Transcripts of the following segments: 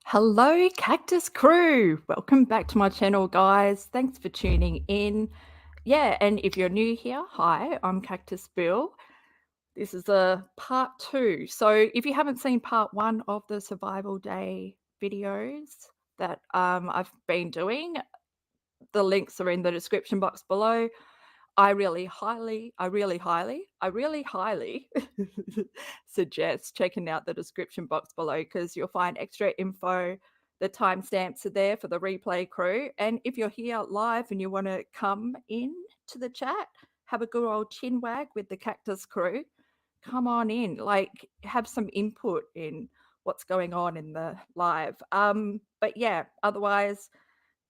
Hello, Cactus crew. Welcome back to my channel, guys. Thanks for tuning in. Yeah, and if you're new here, hi, I'm Cactus Bill. This is a part 2. So if you haven't seen part 1 of the survival day videos that I've been doing, the links are in the description box below. I really highly suggest checking out the description box below because you'll find extra info. The timestamps are there for the replay crew. And if you're here live and you want to come in to the chat, have a good old chin wag with the Cactus crew, come on in, like have some input in what's going on in the live. But yeah, otherwise,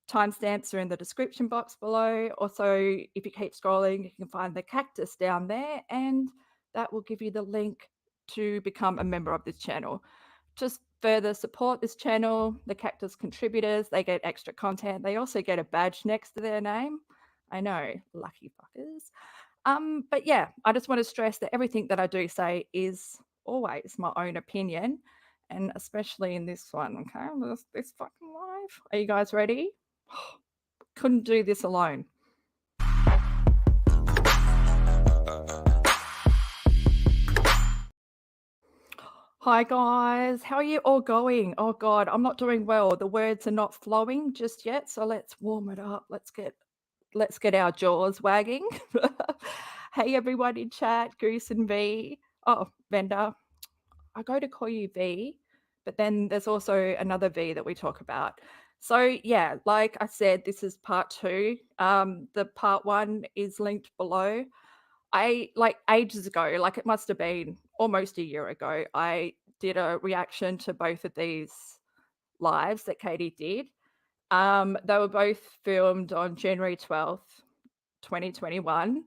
timestamps are in the description box below. Also, if you keep scrolling, you can find the cactus down there, and that will give you the link to become a member of this channel. Just further support this channel. The cactus contributors, they get extra content. They also get a badge next to their name. I know, lucky fuckers. But yeah, I just want to stress that everything that I do say is always my own opinion, and especially in this one, okay? This fucking live. Are you guys ready? Couldn't do this alone. Hi guys, how are you all going? Oh God, I'm not doing well. The words are not flowing just yet, so let's warm it up. Let's get our jaws wagging. Hey everyone in chat, Goose and V. Oh, Venda. I go to call you V, but then there's also another V that we talk about. So yeah, like I said, this is part 2. The part 1 is linked below. I like ages ago, like it must have been almost a year ago, I did a reaction to both of these lives that Katie did. They were both filmed on January 12th, 2021,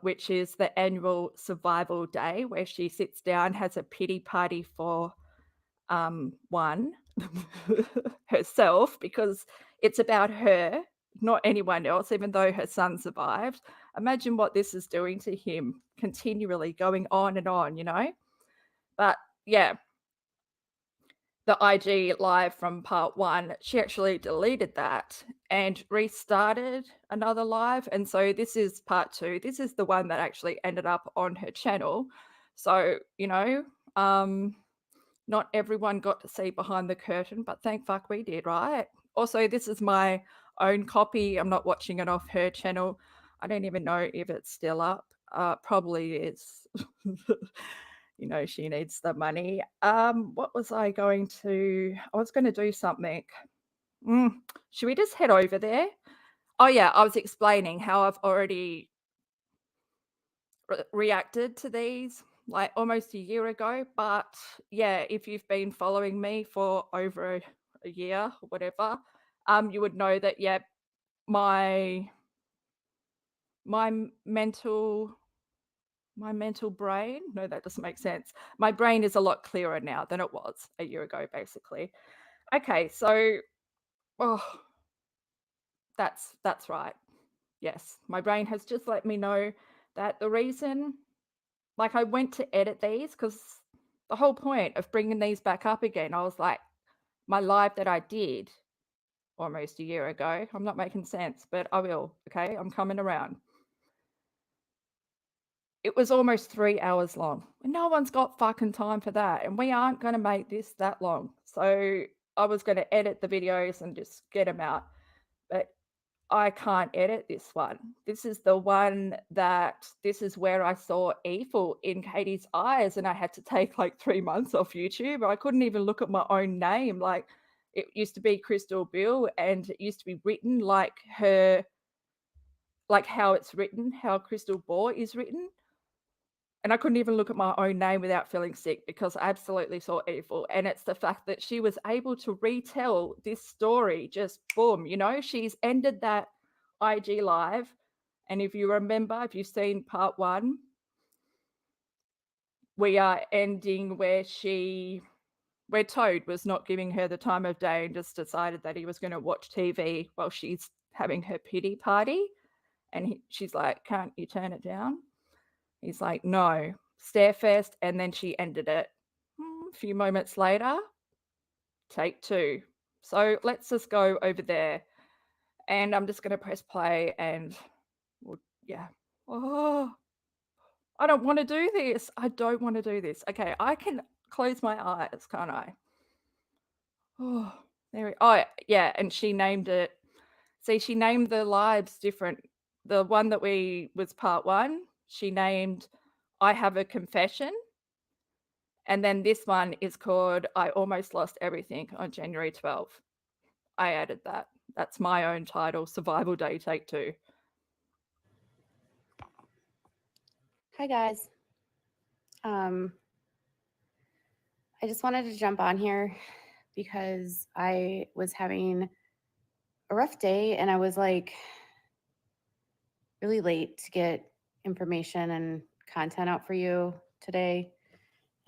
which is the annual survival day where she sits down, has a pity party for one, herself, because it's about her, not anyone else, even though her son survived. Imagine what this is doing to him, continually going on and on, you know? But yeah, the IG live from part 1, she actually deleted that and restarted another live. And so this is part 2. This is the one that actually ended up on her channel. So, you know, not everyone got to see behind the curtain, but thank fuck we did, right? Also, this is my own copy. I'm not watching it off her channel. I don't even know if it's still up. Probably is. You know, she needs the money. What was I going to? I was going to do something. Should we just head over there? Oh yeah, I was explaining how I've already reacted to these like almost a year ago. But yeah, if you've been following me for over a year or whatever, you would know that yeah, my my mental my mental brain, no, that doesn't make sense. My brain is a lot clearer now than it was a year ago, basically. Okay, so oh, that's right. Yes, my brain has just let me know that the reason, like, I went to edit these because the whole point of bringing these back up again, I was like, my live that I did almost a year ago, I'm not making sense, but I will, okay? I'm coming around. It was almost 3 hours long. No one's got fucking time for that, and we aren't gonna make this that long. So I was gonna edit the videos and just get them out, but I can't edit this one. This is the one that this is where I saw evil in Katie's eyes, and I had to take like 3 months off YouTube. I couldn't even look at my own name. Like it used to be Crystal Bill, and it used to be written like her, like how it's written, how Crystal Ball is written. And I couldn't even look at my own name without feeling sick because I absolutely saw evil. And it's the fact that she was able to retell this story, just boom, you know, she's ended that IG live. And if you remember, if you've seen part 1, we are ending where Toad was not giving her the time of day and just decided that he was going to watch TV while she's having her pity party. And she's like, can't you turn it down? He's like, no, stare first. And then she ended it. A few moments later, Take 2. So let's just go over there, and I'm just gonna press play and we'll yeah. Oh, I don't wanna do this. I don't wanna do this. Okay, I can close my eyes, can't I? Oh, oh, yeah, and she named it. See, she named the lives different. The one that was part 1, she named I Have a Confession, and then this one is called I Almost Lost Everything on January 12th. I added that. That's my own title, Survival Day Take 2. Hi guys. I just wanted to jump on here because I was having a rough day and I was like really late to get information and content out for you today.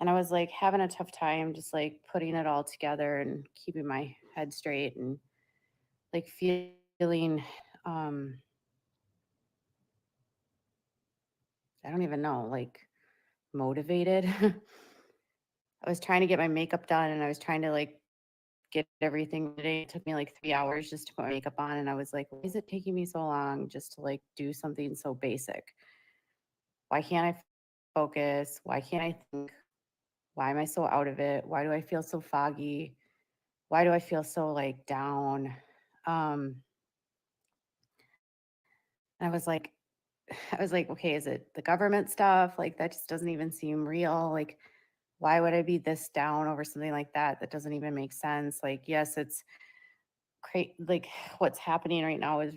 And I was like having a tough time just like putting it all together and keeping my head straight and like feeling I don't even know, like motivated. I was trying to get my makeup done and I was trying to like get everything today. It took me like 3 hours just to put my makeup on. And I was like, why is it taking me so long just to like do something so basic? Why can't I focus? Why can't I think? Why am I so out of it? Why do I feel so foggy? Why do I feel so like down? And I was like, okay, is it the government stuff? Like that just doesn't even seem real. Like, why would I be this down over something like that? That doesn't even make sense. Like, yes, it's like what's happening right now is,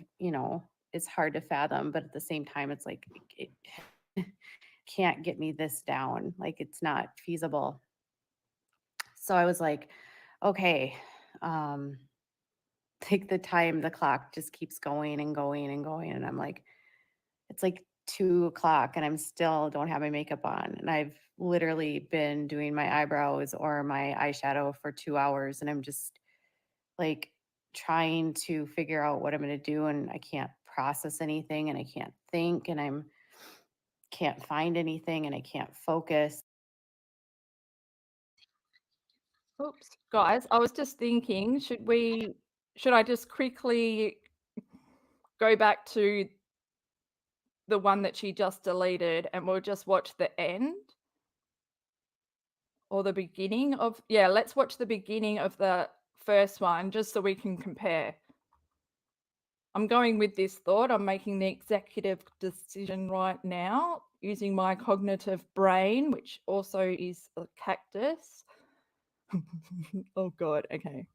it's hard to fathom, but at the same time, it's like, it can't get me this down. Like, it's not feasible. So I was like, okay, um, take the clock just keeps going and going and going. And I'm like, it's like 2 o'clock and I'm still don't have my makeup on. And I've literally been doing my eyebrows or my eyeshadow for 2 hours. And I'm just like trying to figure out what I'm going to do. And I can't process anything and I can't think and can't find anything and I can't focus. Oops, guys, I was just thinking, should I just quickly go back to the one that she just deleted and we'll just watch the end or the beginning of yeah, let's watch the beginning of the first one just so we can compare. I'm going with this thought. I'm making the executive decision right now using my cognitive brain, which also is a cactus. Oh God, okay.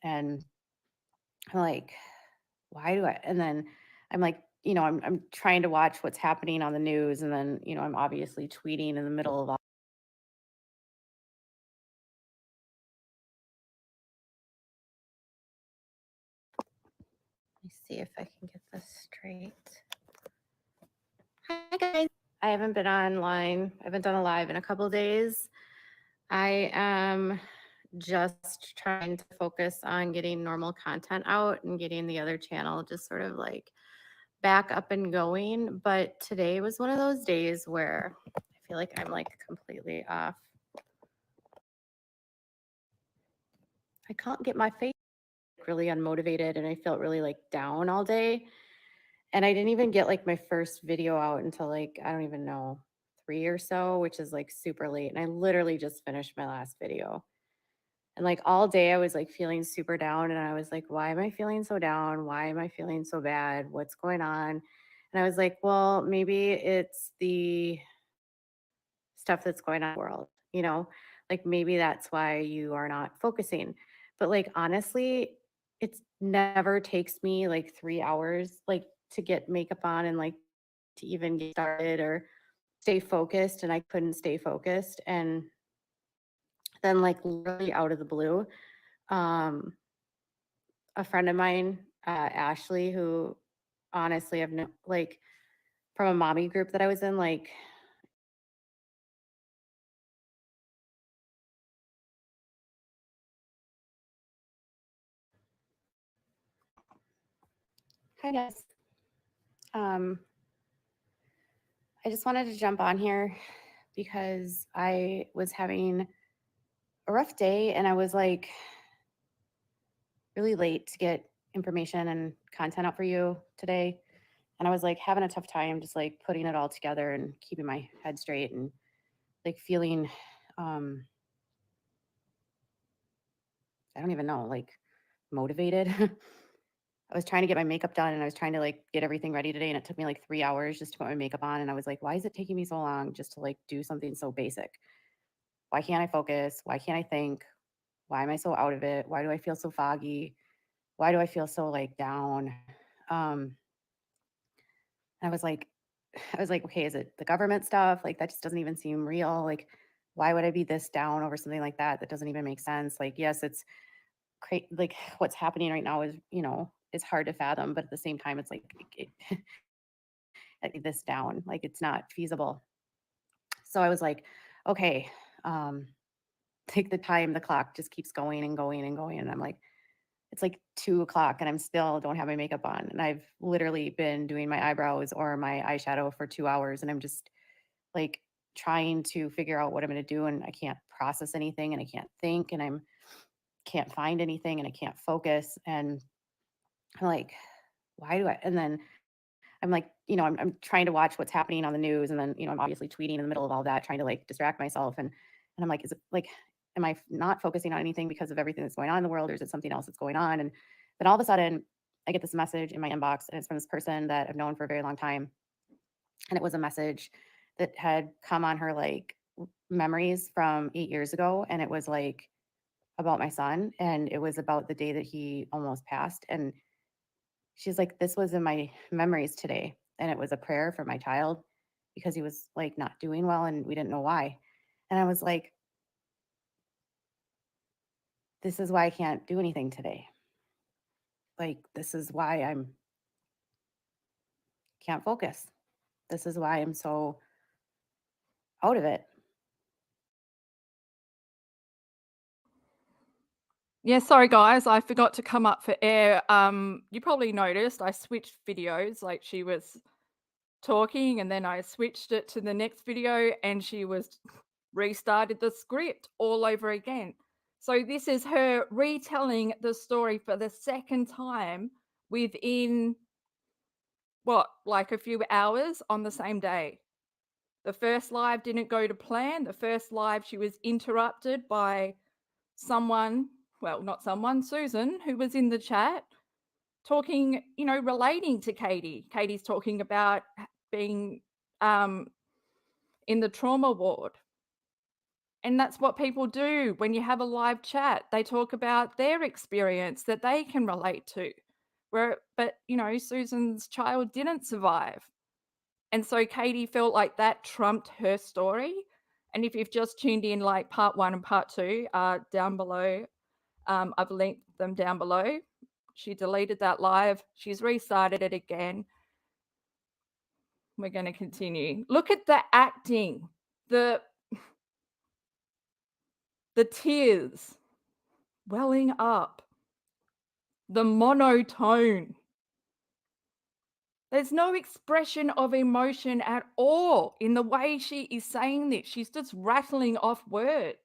And I'm like, why do I? And then I'm like, I'm trying to watch what's happening on the news. And then, I'm obviously tweeting in the middle of all. Let me see if I can get this straight. Hi, guys. I haven't been online. I haven't done a live in a couple of days. I am just trying to focus on getting normal content out and getting the other channel just sort of like back up and going. But today was one of those days where I feel like I'm like completely off. I can't get my face really unmotivated and I felt really like down all day. And I didn't even get like my first video out until like, I don't even know, 3 or so, which is like super late. And I literally just finished my last video. And like all day I was like feeling super down and I was like, why am I feeling so down? Why am I feeling so bad? What's going on? And I was like, well, maybe it's the stuff that's going on in the world, like maybe that's why you are not focusing. But like honestly, it's never takes me like 3 hours like to get makeup on and like to even get started or stay focused. And I couldn't stay focused. And then like literally out of the blue, um, a friend of mine, Ashley, who honestly I've known like from a mommy group that I was in, like Hi guys. I just wanted to jump on here because I was having a rough day and I was like really late to get information and content out for you today. And I was like having a tough time just like putting it all together and keeping my head straight and like feeling I don't even know, like motivated. I was trying to get my makeup done and I was trying to like get everything ready today and it took me like 3 hours just to put my makeup on and I was like, why is it taking me so long just to like do something so basic? Why can't I focus? Why can't I think? Why am I so out of it? Why do I feel so foggy? Why do I feel so like down? Um I was like I was like, okay, is it the government stuff? Like that just doesn't even seem real. Like why would I be this down over something like that? That doesn't even make sense. Like yes, it's like what's happening right now is, it's hard to fathom, but at the same time it's like this down, like it's not feasible. So I was like, okay, um take the time, the clock just keeps going and going and going. And I'm like, it's like 2 o'clock and I'm still don't have my makeup on. And I've literally been doing my eyebrows or my eyeshadow for 2 hours. And I'm just like trying to figure out what I'm going to do. And I can't process anything and I can't think and can't find anything and I can't focus. And I'm like, why do I? And then I'm like, I'm trying to watch what's happening on the news. And then, I'm obviously tweeting in the middle of all that, trying to like distract myself. And I'm like, is it like, am I not focusing on anything because of everything that's going on in the world? Or is it something else that's going on? And then all of a sudden I get this message in my inbox and it's from this person that I've known for a very long time. And it was a message that had come on her like memories from 8 years ago. And it was like about my son. And it was about the day that he almost passed. And she's like, this was in my memories today. And it was a prayer for my child because he was like not doing well and we didn't know why. And I was like, this is why I can't do anything today. Like, this is why I'm can't focus. This is why I'm so out of it. Yeah, sorry guys, I forgot to come up for air. You probably noticed I switched videos, like she was talking and then I switched it to the next video and she was restarted the script all over again. So this is her retelling the story for the second time within what, like a few hours on the same day. The first live didn't go to plan. The first live, she was interrupted by someone, well, not someone, Susan, who was in the chat talking, relating to Katie. Katie's talking about being in the trauma ward. And that's what people do when you have a live chat. They talk about their experience that they can relate to. But Susan's child didn't survive. And so Katie felt like that trumped her story. And if you've just tuned in, like part 1 and part 2 are down below. I've linked them down below. She deleted that live. She's restarted it again. We're going to continue. Look at the acting, the tears welling up, the monotone. There's no expression of emotion at all in the way she is saying this. She's just rattling off words.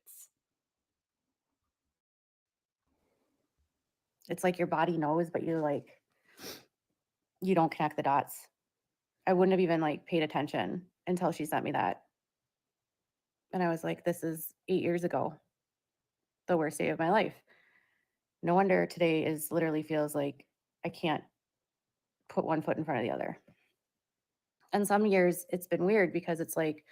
It's like your body knows, but you don't connect the dots. I wouldn't have even like paid attention until she sent me that. And I was like, this is 8 years ago, the worst day of my life. No wonder today is literally feels like I can't put one foot in front of the other. And some years it's been weird because it's like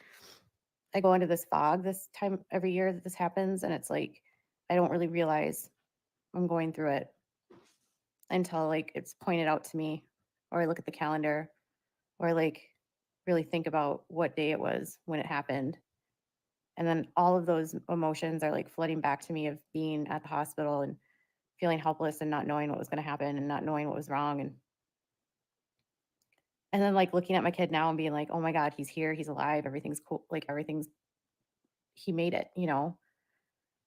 I go into this fog this time every year that this happens. And it's like I don't really realize I'm going through it until like it's pointed out to me, or I look at the calendar, or like really think about what day it was when it happened. And then all of those emotions are like flooding back to me of being at the hospital and feeling helpless and not knowing what was going to happen and not knowing what was wrong. And then like looking at my kid now and being like, oh my God, he's here, he's alive, everything's cool, like everything's he made it, But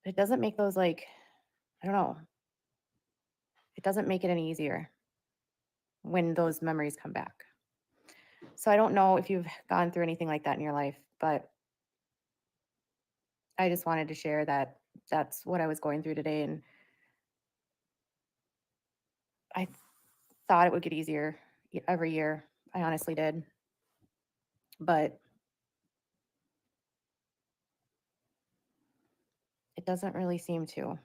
it doesn't make those like, I don't know. It doesn't make it any easier when those memories come back. So I don't know if you've gone through anything like that in your life, but I just wanted to share that that's what I was going through today. And I thought it would get easier every year. I honestly did. But it doesn't really seem to.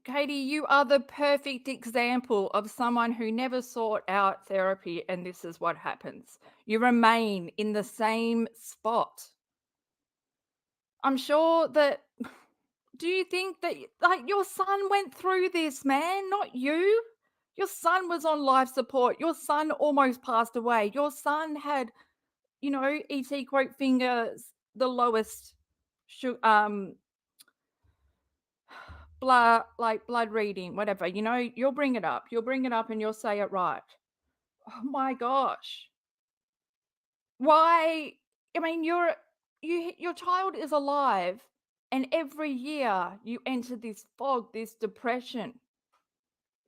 Katie, you are the perfect example of someone who never sought out therapy, and this is what happens. You remain in the same spot. I'm sure that. Do you think that, like, your son went through this, man, not you? Your son was on life support. Your son almost passed away. Your son had, ET quote fingers, the lowest blood reading, whatever. You'll bring it up. You'll bring it up and you'll say it right. Oh my gosh. Why? I mean, your child is alive, and every year you enter this fog, this depression.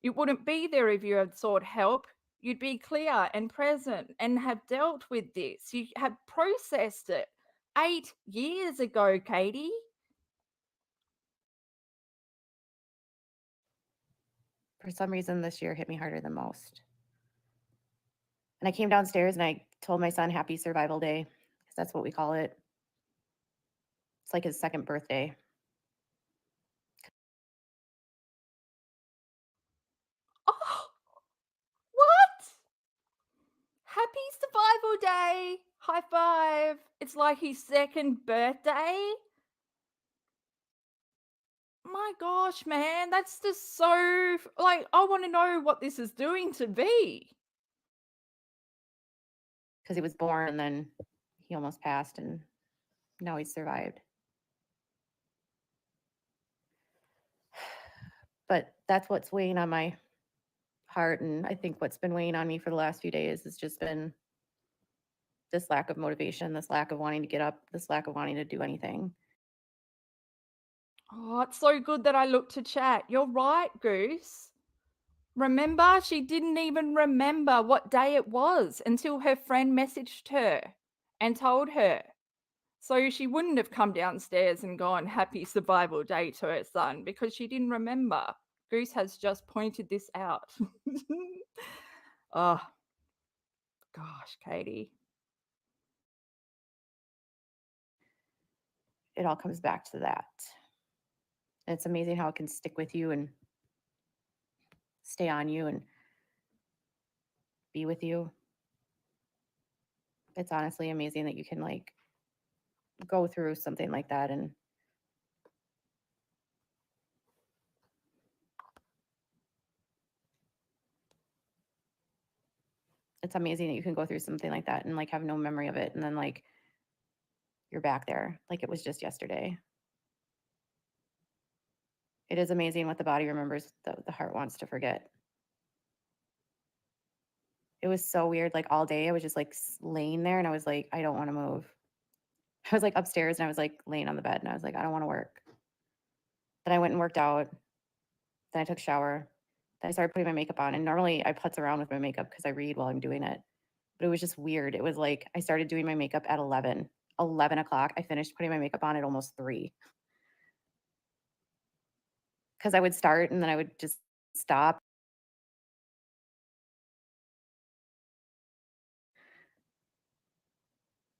You wouldn't be there if you had sought help. You'd be clear and present and have dealt with this. You have processed it 8 years ago, Katie. For some reason, this year hit me harder than most. And I came downstairs and I told my son happy survival day, because that's what we call it. It's like his second birthday. Oh, what? Happy survival day. High five. It's like his second birthday. My gosh, man, that's just so, like, I want to know what this is doing to V. Because he was born and then he almost passed and now he's survived. But that's what's weighing on my heart. And I think what's been weighing on me for the last few days has just been this lack of motivation, this lack of wanting to get up, this lack of wanting to do anything. Oh, it's so good that I looked to chat. You're right, Goose. Remember, she didn't even remember what day it was until her friend messaged her and told her. So she wouldn't have come downstairs and gone happy survival day to her son because she didn't remember. Goose has just pointed this out. Oh, gosh, Katie. It all comes back to that. And it's amazing how it can stick with you and stay on you and be with you. It's honestly amazing that you can like go through something like that and it's amazing that you can go through something like that and like have no memory of it and then like you're back there like it was just yesterday. It is amazing what the body remembers that the heart wants to forget. It was so weird. Like all day I was just like laying there and I was like, I don't want to move. I was like upstairs and I was like laying on the bed and I was like, I don't want to work. Then I went and worked out. Then I took a shower. Then I started putting my makeup on. And normally I putz around with my makeup because I read while I'm doing it. But it was just weird. It was like I started doing my makeup at 11 o'clock. I finished putting my makeup on at almost 3. Because I would start and then I would just stop.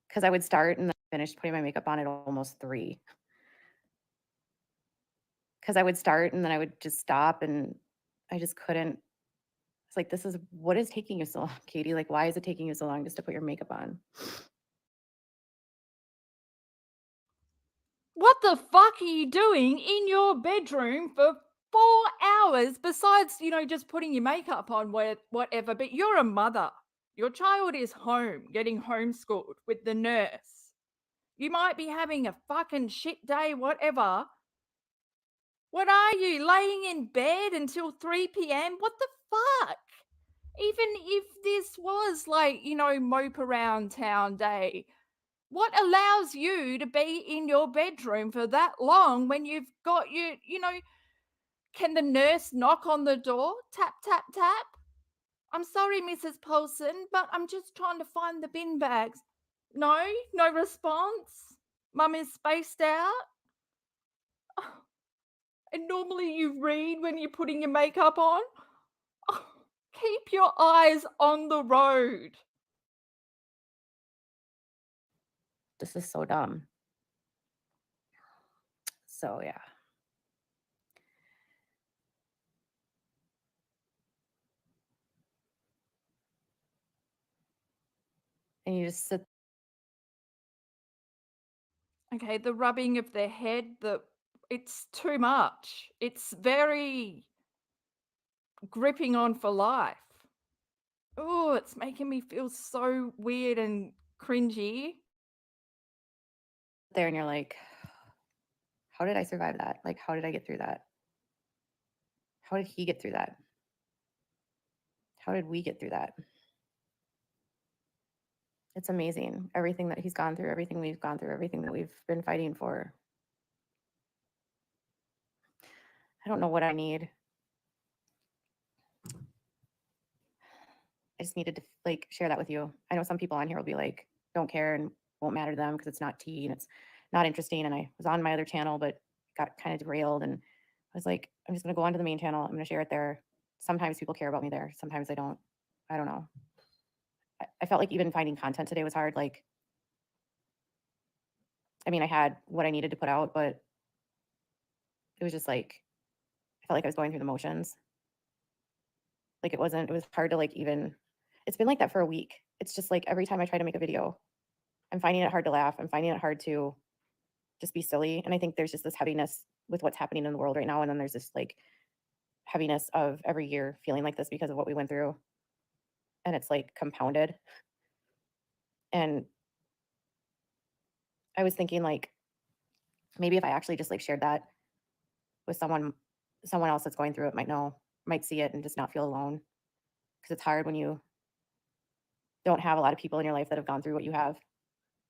Because I would start and then finish putting my makeup on at almost 3. Because I would start and then I would just stop and I just couldn't. It's like, this is what is taking you so long, Katie? Like, why is it taking you so long just to put your makeup on? What the fuck are you doing in your bedroom for 4 hours besides, just putting your makeup on, whatever? But you're a mother. Your child is home, getting homeschooled with the nurse. You might be having a fucking shit day, whatever. What are you, laying in bed until 3 p.m.? What the fuck? Even if this was like, mope around town day, what allows you to be in your bedroom for that long when you've got Can the nurse knock on the door? Tap, tap, tap. I'm sorry, Mrs. Paulson, but I'm just trying to find the bin bags. No, no response. Mum is spaced out. Oh, and normally you read when you're putting your makeup on. Oh, keep your eyes on the road. This is so dumb. So yeah. And you just sit. Okay, the rubbing of their head, it's too much. It's very gripping on for life. Oh, it's making me feel so weird and cringy. there and you're like, how did I survive that? Like, how did I get through that? How did he get through that? How did we get through that? It's amazing. Everything that he's gone through, everything we've gone through, everything that we've been fighting for. I don't know what I need. I just needed to like share that with you. I know some people on here will be like, don't care and won't matter to them because it's not tea and it's not interesting. And I was on my other channel, but got kind of derailed. And I was like, I'm just going to go onto the main channel. I'm going to share it there. Sometimes people care about me there. Sometimes they don't. I don't know. I felt like even finding content today was hard. Like, I mean, I had what I needed to put out, but it was just like, I felt like I was going through the motions. Like it was hard to like even, it's been like that for a week. It's just like every time I try to make a video, I'm finding it hard to laugh. I'm finding it hard to just be silly. And I think there's just this heaviness with what's happening in the world right now. And then there's this like heaviness of every year feeling like this because of what we went through. And it's like compounded. And I was thinking like, maybe if I actually just like shared that with someone else that's going through it might see it and just not feel alone. Because it's hard when you don't have a lot of people in your life that have gone through what you have.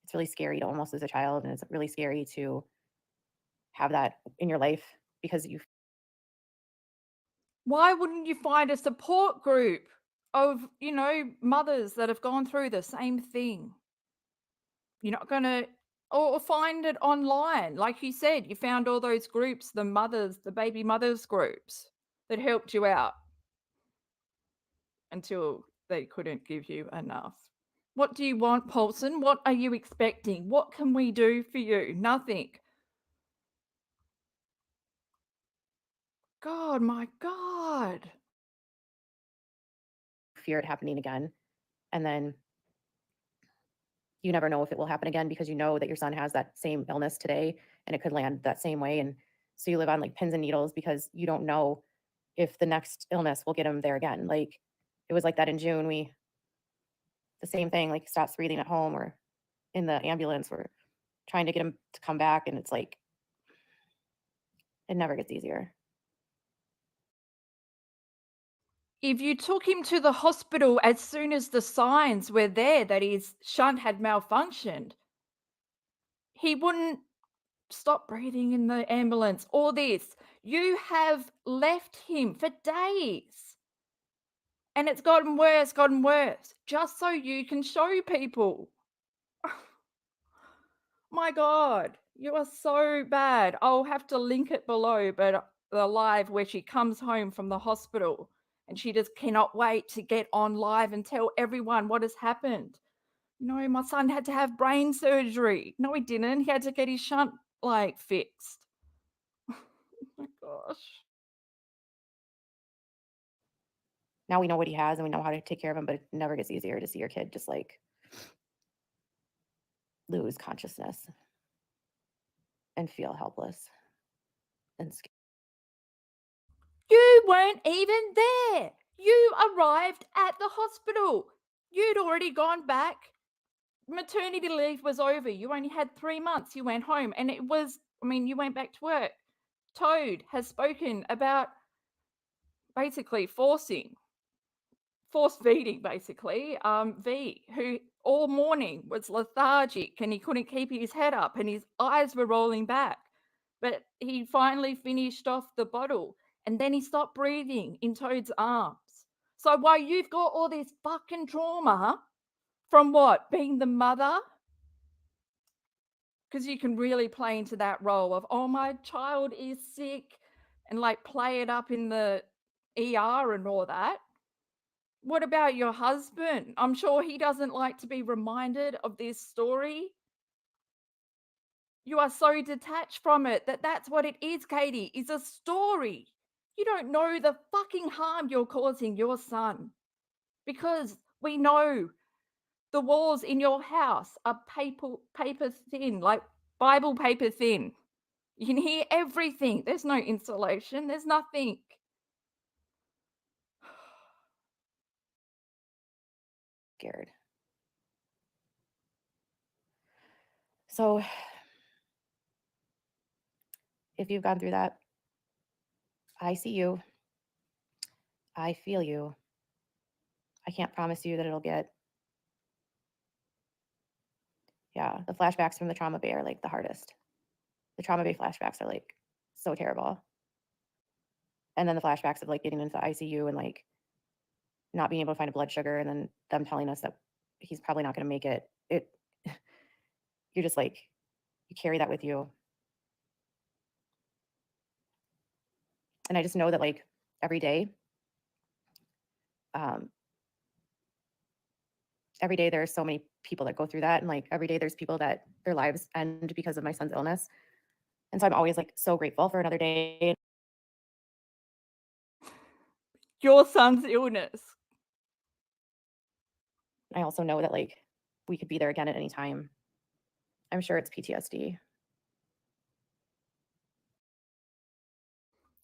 It's really scary to almost lose a child, and it's really scary to have that in your life because you. Why wouldn't you find a support group of, mothers that have gone through the same thing? You're not going to, or find it online. Like you said, you found all those groups, the baby mothers groups that helped you out until they couldn't give you enough. What do you want, Paulson? What are you expecting? What can we do for you? Nothing. God, my God. Fear it happening again, and then you never know if it will happen again because you know that your son has that same illness today and it could land that same way. And so you live on like pins and needles because you don't know if the next illness will get him there again. Like it was like that in June. The same thing, like stops breathing at home or in the ambulance. We're trying to get him to come back, and it's like it never gets easier. If you took him to the hospital as soon as the signs were there that his shunt had malfunctioned, he wouldn't stop breathing in the ambulance. All this. You have left him for days. And it's gotten worse, just so you can show people. My God, you are so bad. I'll have to link it below, but the live where she comes home from the hospital and she just cannot wait to get on live and tell everyone what has happened. No, my son had to have brain surgery. No, he didn't. He had to get his shunt fixed. Oh my gosh. Now we know what he has and we know how to take care of him, but it never gets easier to see your kid just like lose consciousness and feel helpless and scared. You weren't even there. You arrived at the hospital. You'd already gone back. Maternity leave was over. You only had 3 months. You went home and you went back to work. Toad has spoken about basically force feeding, basically. V, who all morning was lethargic and he couldn't keep his head up and his eyes were rolling back. But he finally finished off the bottle. and then he stopped breathing in Toad's arms. So while you've got all this fucking trauma from what? Being the mother? Because you can really play into that role of, oh, my child is sick, and like play it up in the ER and all that. What about your husband? I'm sure he doesn't like to be reminded of this story. You are so detached from it that's what it is, Katie, is a story. You don't know the fucking harm you're causing your son, because we know the walls in your house are paper thin, like Bible paper thin. You can hear everything. There's no insulation. There's nothing. Scared. So if you've gone through that, I see you. I feel you. I can't promise you that it'll get, yeah, the flashbacks from the trauma bay are like the hardest. The trauma bay flashbacks are like so terrible. And then the flashbacks of like getting into the ICU and like not being able to find a blood sugar, and then them telling us that he's probably not going to make it. You're just like, you carry that with you. And I just know that like every day there are so many people that go through that, and like every day there's people that their lives end because of my son's illness. And so I'm always like so grateful for another day. Your son's illness. I also know that like we could be there again at any time. I'm sure it's PTSD.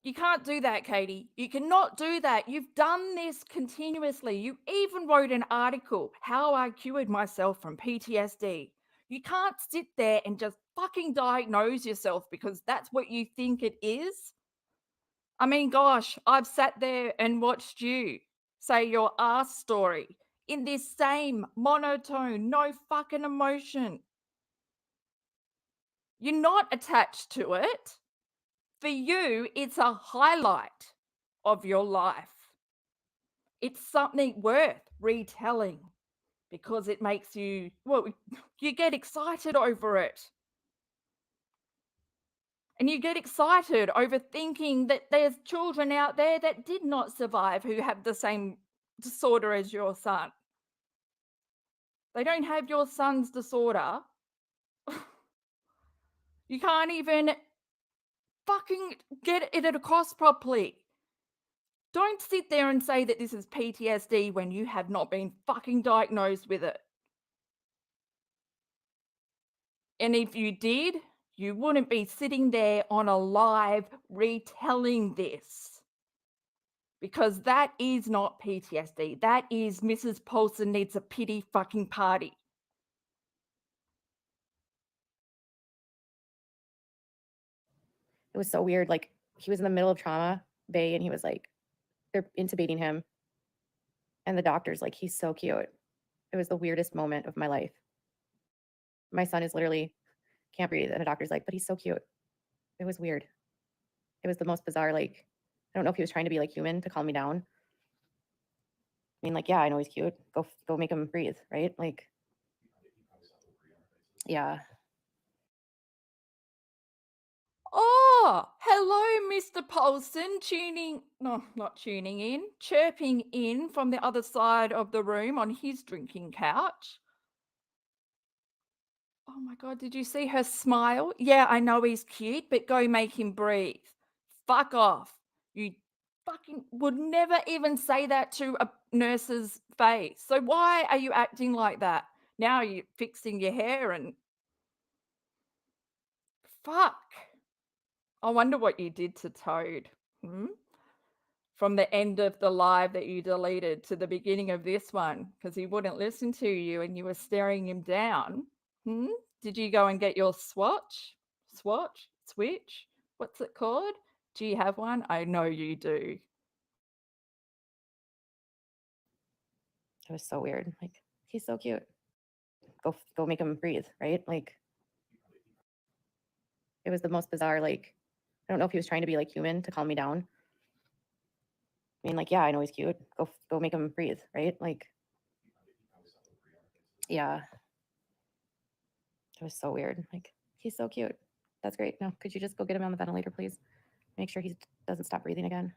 You can't do that, Katie. You cannot do that. You've done this continuously. You even wrote an article, How I Cured Myself from PTSD. You can't sit there and just fucking diagnose yourself because that's what you think it is. I mean, gosh, I've sat there and watched you say your ass story in this same monotone, no fucking emotion. You're not attached to it. For you, it's a highlight of your life. It's something worth retelling because it makes you, well, you get excited over it. And you get excited over thinking that there's children out there that did not survive who have the same disorder as your son. They don't have your son's disorder. You can't even fucking get it across properly. Don't sit there and say that this is PTSD when you have not been fucking diagnosed with it. And if you did, you wouldn't be sitting there on a live retelling this. Because that is not PTSD. That is Mrs. Paulson needs a pity fucking party. It was so weird. Like he was in the middle of trauma bay and he was like, they're intubating him. And the doctor's like, he's so cute. It was the weirdest moment of my life. My son is literally can't breathe. And the doctor's like, but he's so cute. It was weird. It was the most bizarre, like, I don't know if he was trying to be like human to calm me down. I mean, like, yeah, I know he's cute. Go make him breathe, right? Like, yeah. Oh, hello, Mr. Paulson, chirping in from the other side of the room on his drinking couch. Oh my God, did you see her smile? Yeah, I know he's cute, but go make him breathe. Fuck off. You fucking would never even say that to a nurse's face. So why are you acting like that? Now you're fixing your hair and fuck. I wonder what you did to Toad. From the end of the live that you deleted to the beginning of this one, because he wouldn't listen to you and you were staring him down. Did you go and get your switch? What's it called? Do you have one? I know you do. It was so weird. Like, he's so cute. Go make him breathe, right? Like, it was the most bizarre, like, I don't know if he was trying to be like human to calm me down. I mean, like, yeah, I know he's cute. Go make him breathe, right? Like, yeah, it was so weird. Like, he's so cute. That's great. No, could you just go get him on the ventilator, please? Make sure he doesn't stop breathing again.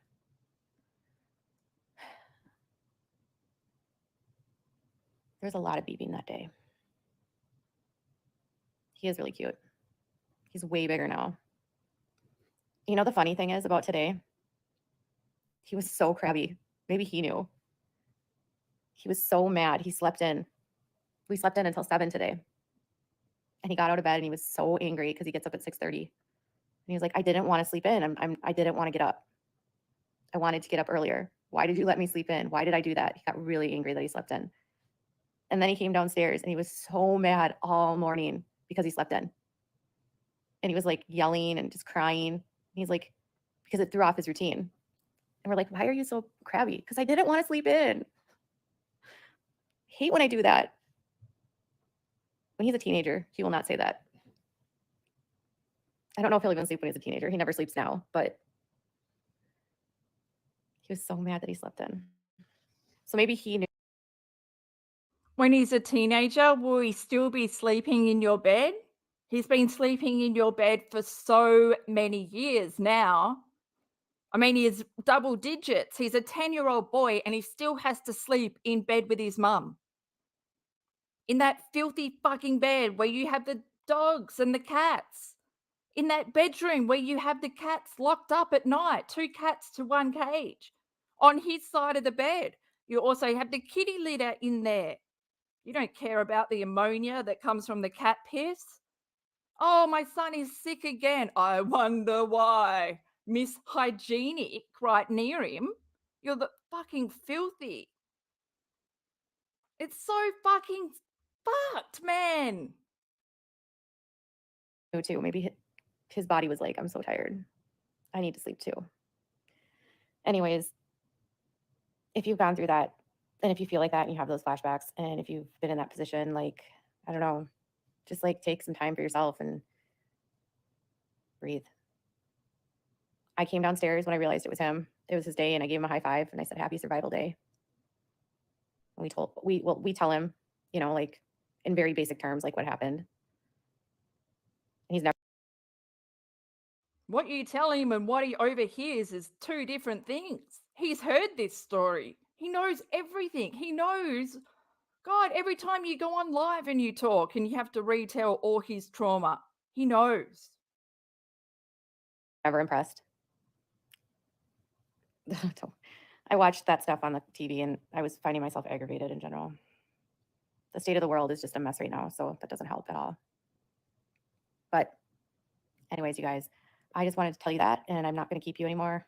There's a lot of beeping that day. He is really cute. He's way bigger now. You know, the funny thing is about today, he was so crabby. Maybe he knew. He was so mad. He slept in. We slept in until 7 today. And he got out of bed and he was so angry because he gets up at 6:30. And he was like, I didn't want to sleep in. I didn't want to get up. I wanted to get up earlier. Why did you let me sleep in? Why did I do that? He got really angry that he slept in. And then he came downstairs and he was so mad all morning because he slept in. And he was like yelling and just crying. He's like, because it threw off his routine. And we're like, why are you so crabby? Because I didn't want to sleep in. Hate when I do that. When he's a teenager, he will not say that. I don't know if he'll even sleep when he's a teenager. He never sleeps now, but he was so mad that he slept in. So maybe he knew. When he's a teenager, will he still be sleeping in your bed? He's been sleeping in your bed for so many years now. I mean, he's double digits. He's a 10-year-old boy and he still has to sleep in bed with his mum. In that filthy fucking bed where you have the dogs and the cats. In that bedroom where you have the cats locked up at night, 2 cats to 1 cage. On his side of the bed, you also have the kitty litter in there. You don't care about the ammonia that comes from the cat piss. Oh, my son is sick again. I wonder why. Miss Hygienic right near him. You're the fucking filthy. It's so fucking fucked, man. Too. Maybe his body was like, I'm so tired. I need to sleep too. Anyways, if you've gone through that, and if you feel like that and you have those flashbacks, and if you've been in that position, like, I don't know, just like take some time for yourself and breathe. I came downstairs when I realized it was him. It was his day, and I gave him a high five and I said, "Happy Survival Day." And we tell him, you know, like in very basic terms, like what happened. And he's never. What you tell him and what he overhears is 2 different things. He's heard this story. He knows everything. He knows, God, every time you go on live and you talk and you have to retell all his trauma, he knows. Never impressed. I watched that stuff on the TV and I was finding myself aggravated in general. The state of the world is just a mess right now, so that doesn't help at all. But anyways, you guys, I just wanted to tell you that, and I'm not going to keep you anymore.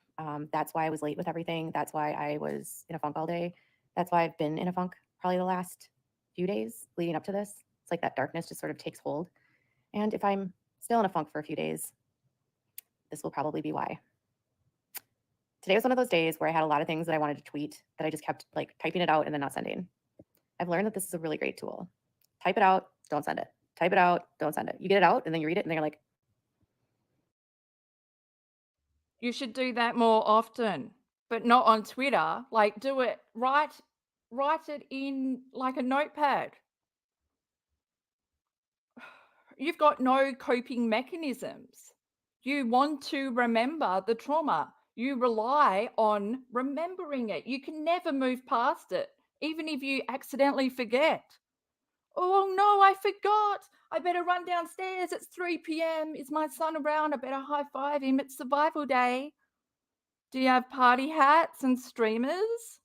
That's why I was late with everything. That's why I was in a funk all day. That's why I've been in a funk probably the last few days leading up to this. It's like that darkness just sort of takes hold. And if I'm still in a funk for a few days, this will probably be why. Today was one of those days where I had a lot of things that I wanted to tweet that I just kept like typing it out and then not sending. I've learned that this is a really great tool. Type it out, don't send it. Type it out, don't send it. You get it out and then you read it and then you're like, You should do that more often, but not on Twitter. Like do it, write it in like a notepad. You've got no coping mechanisms. You want to remember the trauma. You rely on remembering it. You can never move past it, even if you accidentally forget. Oh no, I forgot. I better run downstairs. It's 3 p.m. Is my son around? I better high five him. It's survival day. Do you have party hats and streamers?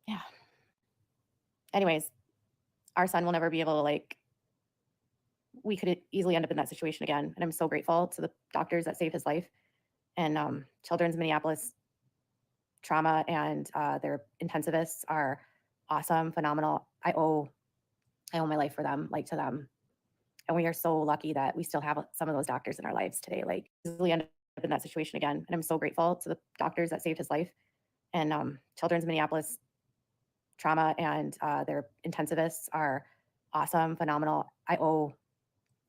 yeah. Anyways, our son will never be able to like, we could easily end up in that situation again. And I'm so grateful to the doctors that saved his life and Children's Minneapolis Trauma and their intensivists are awesome, phenomenal. I owe my life for them, like to them. And we are so lucky that we still have some of those doctors in our lives today. Like easily end up in that situation again. And I'm so grateful to the doctors that saved his life and Children's Minneapolis Trauma and their intensivists are awesome, phenomenal. I owe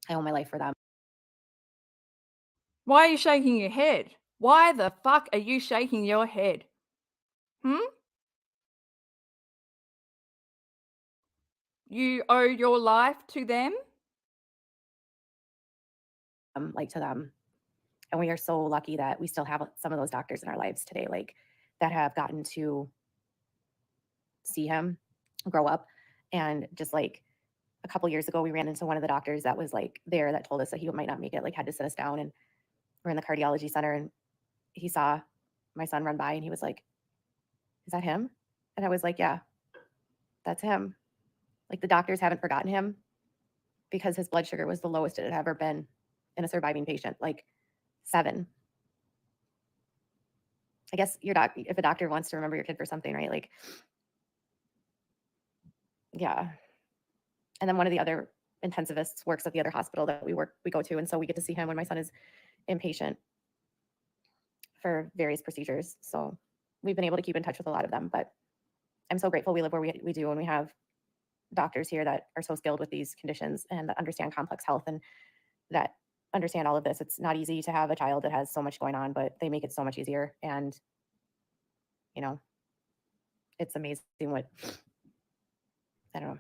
my life for them. Why are you shaking your head? Why the fuck are you shaking your head? Hmm? You owe your life to them? Like to them. And we are so lucky that we still have some of those doctors in our lives today, like that have gotten to see him grow up. And just like a couple years ago, we ran into one of the doctors that was like there that told us that he might not make it, like had to sit us down. And we're in the cardiology center and he saw my son run by and he was like, "Is that him?" And I was like, "Yeah, that's him." Like the doctors haven't forgotten him because his blood sugar was the lowest it had ever been in a surviving patient, like 7. I guess if a doctor wants to remember your kid for something, right? Like, yeah. And then one of the other intensivists works at the other hospital that we go to. And so we get to see him when my son is inpatient for various procedures. So we've been able to keep in touch with a lot of them, but I'm so grateful we live where we do, and we have doctors here that are so skilled with these conditions and that understand complex health and that understand all of this. It's not easy to have a child that has so much going on, but they make it so much easier. And, you know, it's amazing what, I don't know.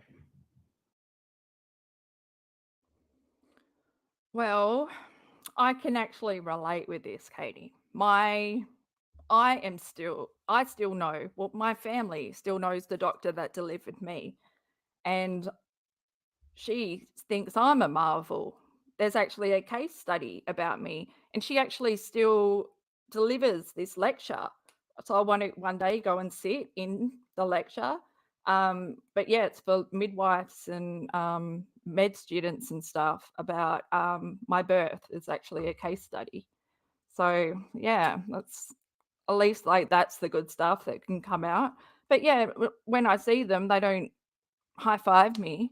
Well, I can actually relate with this, Katie. I still know, well, my family still knows the doctor that delivered me, and she thinks I'm a marvel. There's actually a case study about me, and she actually still delivers this lecture. So I want to one day go and sit in the lecture. But yeah, it's for midwives and med students and stuff about my birth. It's actually a case study. So yeah, that's at least like that's the good stuff that can come out. But yeah, when I see them, they don't high five me.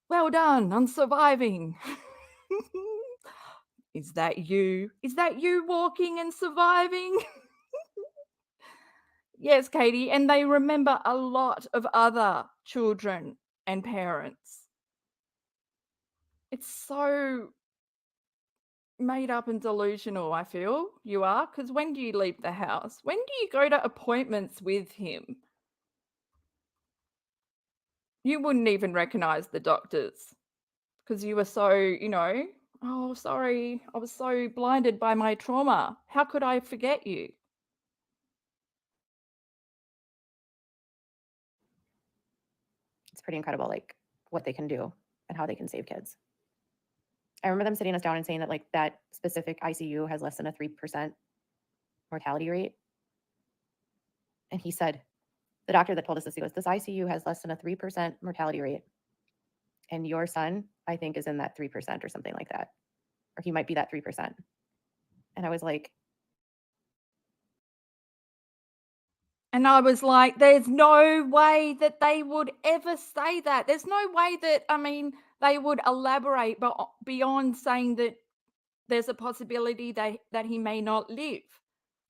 Well done on surviving. Is that you? Is that you walking and surviving? Yes, Katie, and they remember a lot of other children and parents. It's so made up and delusional, I feel you are, because when do you leave the house? When do you go to appointments with him? You wouldn't even recognize the doctors because you were so, oh, sorry, I was so blinded by my trauma. How could I forget you? It's pretty incredible, like what they can do and how they can save kids. I remember them sitting us down and saying that like that specific ICU has less than a 3% mortality rate. And he said, the doctor that told us this, he goes, "This ICU has less than a 3% mortality rate. And your son, I think, is in that 3% or something like that. Or he might be that 3%." And I was like, And I was like, there's no way that they would ever say that. There's no way that, I mean, they would elaborate but beyond saying that there's a possibility that he may not live.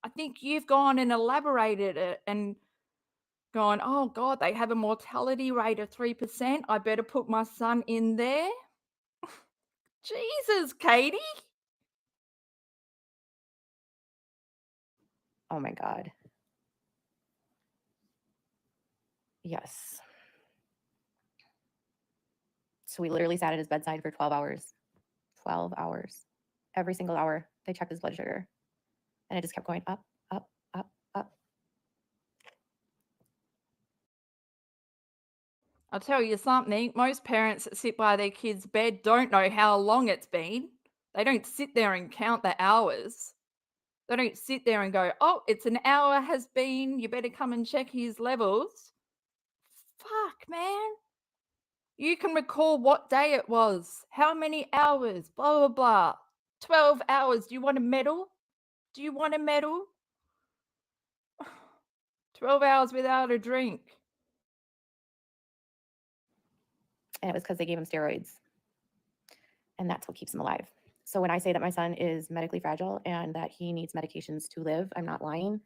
I think you've gone and elaborated it and gone, oh God, they have a mortality rate of 3%. I better put my son in there. Jesus, Katie. oh my God. Yes. So we literally sat at his bedside for 12 hours. 12 hours. Every single hour, they checked his blood sugar. And it just kept going up, up, up, up. I'll tell you something, most parents that sit by their kid's bed don't know how long it's been. They don't sit there and count the hours. They don't sit there and go, oh, it's an hour has been, you better come and check his levels. Fuck, man. You can recall what day it was, how many hours, blah, blah, blah. 12 hours. Do you want a medal? Do you want a medal? 12 hours without a drink. And it was because they gave him steroids. And that's what keeps him alive. So when I say that my son is medically fragile and that he needs medications to live, I'm not lying.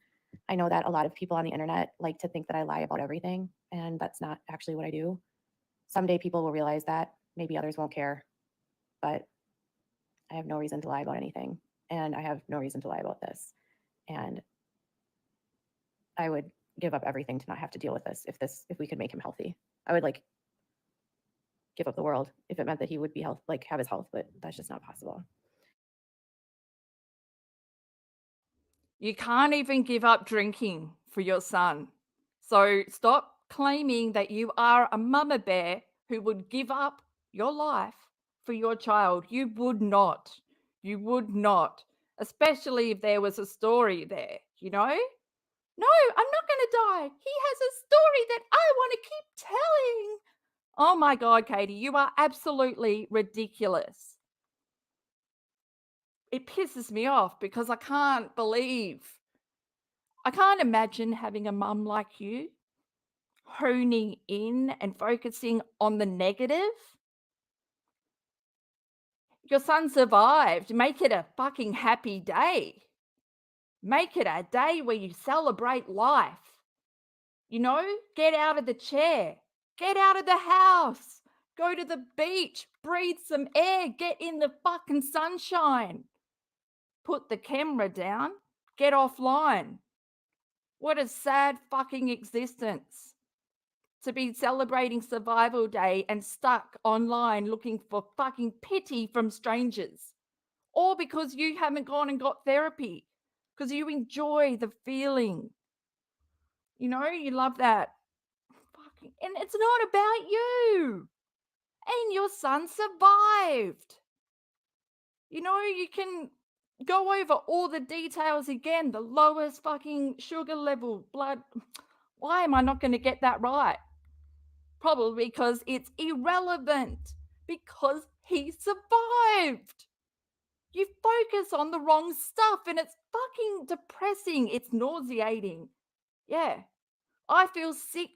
I know that a lot of people on the internet like to think that I lie about everything, and that's not actually what I do. Someday people will realize that. Maybe others won't care, but I have no reason to lie about anything. and I have no reason to lie about this. And I would give up everything to not have to deal with this if we could make him healthy. I would like give up the world if it meant that he would be have his health, but that's just not possible. You can't even give up drinking for your son. So stop claiming that you are a mama bear who would give up your life for your child. You would not. You would not. Especially if there was a story there, you know? No, I'm not going to die. He has a story that I want to keep telling. Oh my God, Katie, you are absolutely ridiculous. It pisses me off because I can't imagine having a mum like you honing in and focusing on the negative. Your son survived. Make it a fucking happy day. Make it a day where you celebrate life. You know, get out of the chair, get out of the house, go to the beach, breathe some air, get in the fucking sunshine. Put the camera down, get offline. What a sad fucking existence to be celebrating Survival Day and stuck online looking for fucking pity from strangers. Or because you haven't gone and got therapy, because you enjoy the feeling. You know, you love that. Fucking, and it's not about you. And your son survived. You know, you can go over all the details again, the lowest fucking sugar level, blood. Why am I not going to get that right? Probably because it's irrelevant, because he survived. You focus on the wrong stuff and it's fucking depressing. It's nauseating. Yeah. I feel sick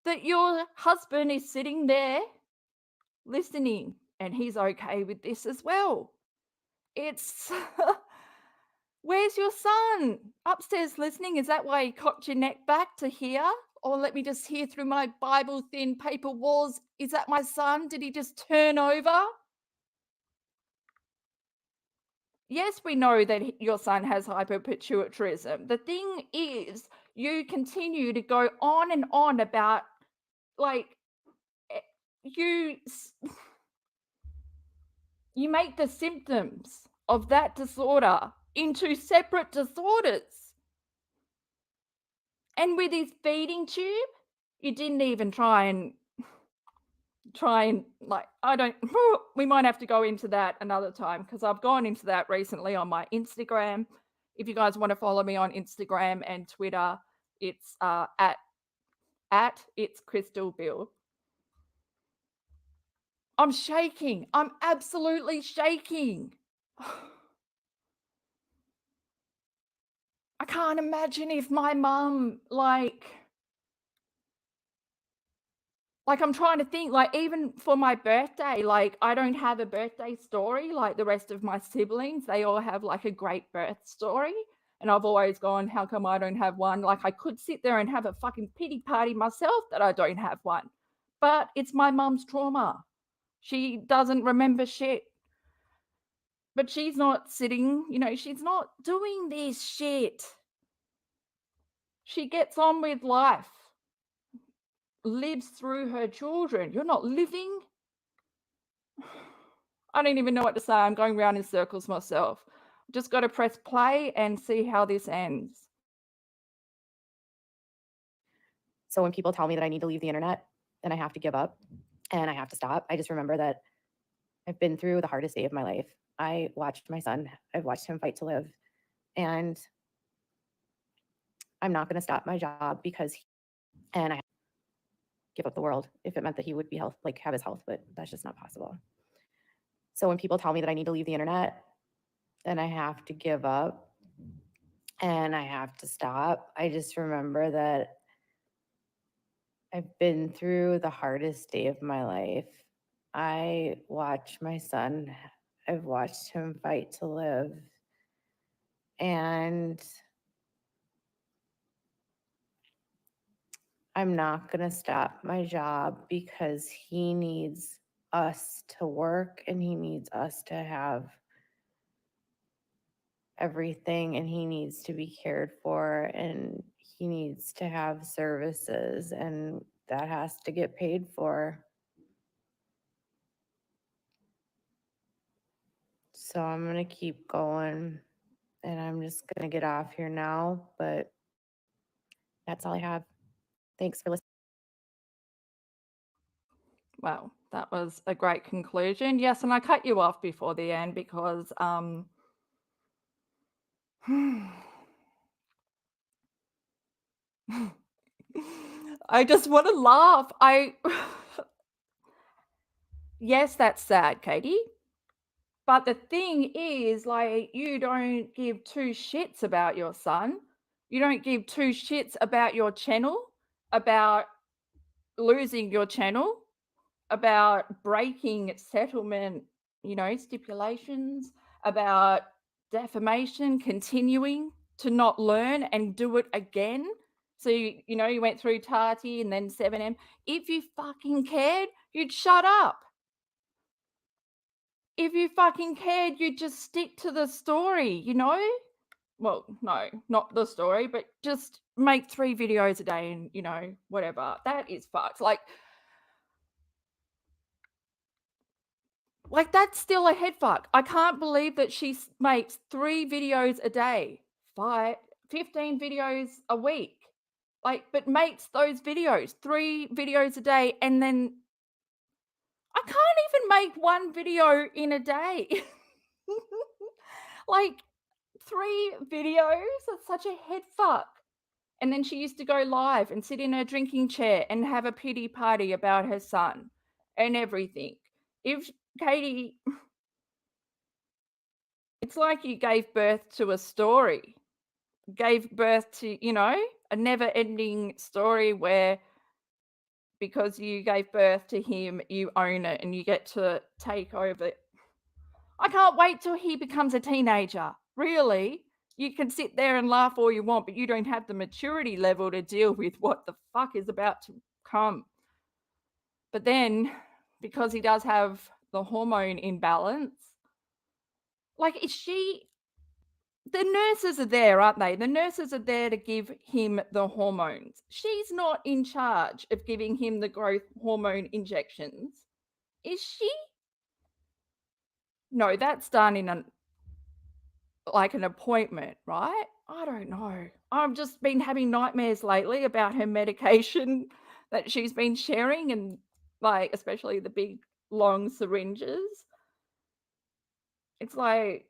that your husband is sitting there listening and he's okay with this as well. It's where's your son? Upstairs listening? Is that why he cocked your neck back to hear? Or let me just hear through my Bible thin paper walls. Is that my son? Did he just turn over? Yes, we know that your son has hypopituitarism. The thing is, you continue to go on and on about, like, you make the symptoms of that disorder into separate disorders. And with his feeding tube, you didn't even try and like, I don't, we might have to go into that another time because I've gone into that recently on my Instagram. If you guys want to follow me on Instagram and Twitter, it's at itscrystalbill. I'm shaking. I'm absolutely shaking. I can't imagine if my mum, like I'm trying to think, like, even for my birthday, like, I don't have a birthday story like the rest of my siblings. They all have, like, a great birth story, and I've always gone, "How come I don't have one?" Like, I could sit there and have a fucking pity party myself that I don't have one, but it's my mum's trauma. She doesn't remember shit. But she's not sitting, you know, she's not doing this shit. She gets on with life, lives through her children. You're not living. I don't even know what to say. I'm going round in circles myself. Just got to press play and see how this ends. So when people tell me that I need to leave the internet and I have to give up and I have to stop, I just remember that I've been through the hardest day of my life. I watched my son, I've watched him fight to live, and I'm not going to stop my job because and I give up the world if it meant that he would be have his health, but that's just not possible. So when people tell me that I need to leave the internet, then I have to give up and I have to stop. I just remember that I've been through the hardest day of my life. I watch my son, I've watched him fight to live. And I'm not going to stop my job because he needs us to work and he needs us to have everything, and he needs to be cared for, and he needs to have services, and that has to get paid for. So I'm going to keep going, and I'm just going to get off here now, but that's all I have. Thanks for listening. Well, that was a great conclusion. Yes, and I cut you off before the end because I just want to laugh. Yes, that's sad, Katie. But the thing is, like, you don't give two shits about your son. You don't give two shits about your channel, about losing your channel, about breaking settlement, stipulations, about defamation, continuing to not learn and do it again. So, you went through Tati and then 7M. If you fucking cared, you'd shut up. If you fucking cared, you'd just stick to the story, Well, no, not the story, but just make 3 videos a day and, whatever. That is fucked. Like, that's still a head fuck. I can't believe that she makes 3 videos a day, 15 videos a week. But makes those videos, 3 videos a day, and then I can't even make 1 video in a day. 3 videos? That's such a head fuck. And then she used to go live and sit in her drinking chair and have a pity party about her son and everything. If Katie, it's like you gave birth to a story, gave birth to, a never ending story where because you gave birth to him, you own it and you get to take over. I can't wait till he becomes a teenager. Really? You can sit there and laugh all you want, but you don't have the maturity level to deal with what the fuck is about to come. But then, because he does have the hormone imbalance, is she... The nurses are there, aren't they? The nurses are there to give him the hormones. She's not in charge of giving him the growth hormone injections. Is she? No, that's done in an appointment, right? I don't know. I've just been having nightmares lately about her medication that she's been sharing and especially the big long syringes. It's like,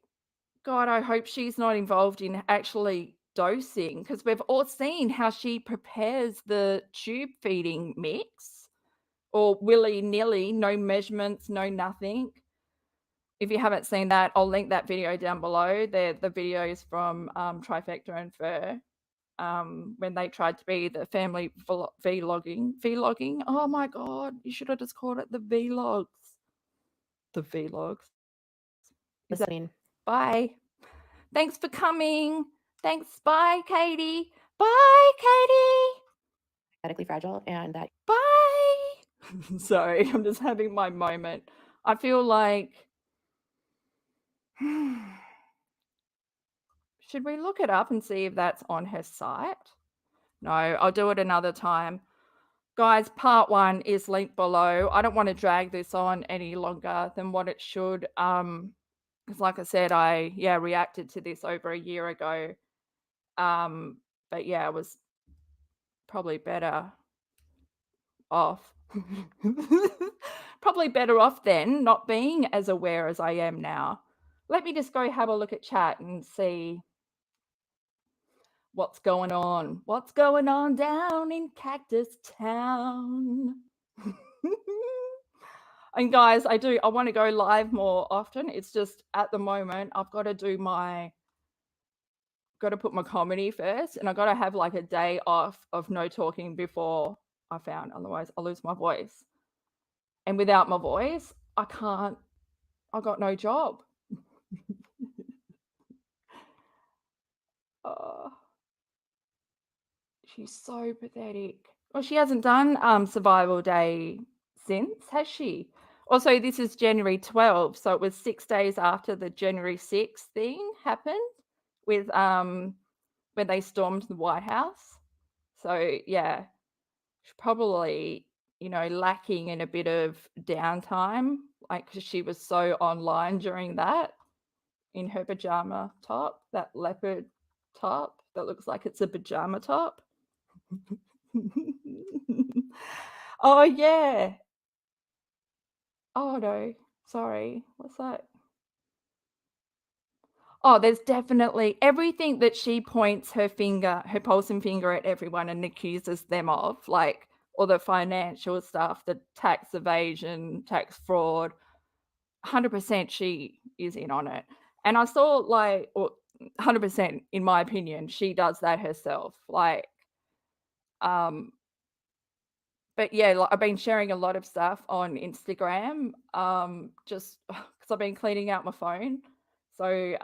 God, I hope she's not involved in actually dosing because we've all seen how she prepares the tube feeding mix or willy-nilly, no measurements, no nothing. If you haven't seen that, I'll link that video down below. They're the videos from Trifecta and Fur when they tried to be the family vlogging. Oh my God, you should have just called it the vlogs. The vlogs. Listening. Bye. Thanks for coming. Thanks. Bye, Katie. Bye, Katie. Medically fragile and that. Bye. Sorry, I'm just having my moment. I feel like... Should we look it up and see if that's on her site? No, I'll do it another time. Guys, part 1 is linked below. I don't want to drag this on any longer than what it should. Because like I said, I reacted to this over a year ago. But yeah, I was probably better off. Probably better off then, not being as aware as I am now. Let me just go have a look at chat and see what's going on. What's going on down in Cactus Town? And guys, I want to go live more often. It's just at the moment I've got to put my comedy first, and I've got to have a day off of no talking before I found, otherwise I'll lose my voice. And without my voice, I got no job. She's so pathetic. Well, she hasn't done Survival Day since, has she? Also, this is January 12th, so it was 6 days after the January 6th thing happened. with when they stormed the White House. So yeah, she's probably, you know, lacking in a bit of downtime, like, because she was so online during that in her pajama top, that leopard top that looks like it's a pajama top. Oh, yeah. Oh, no. Sorry. What's that? Oh, there's definitely everything that she points her finger, her pulsing finger at everyone and accuses them of, like all the financial stuff, the tax evasion, tax fraud, 100% she is in on it. And I saw like, or 100% in my opinion, she does that herself. Like, um, but yeah, like I've been sharing a lot of stuff on Instagram, just because I've been cleaning out my phone. So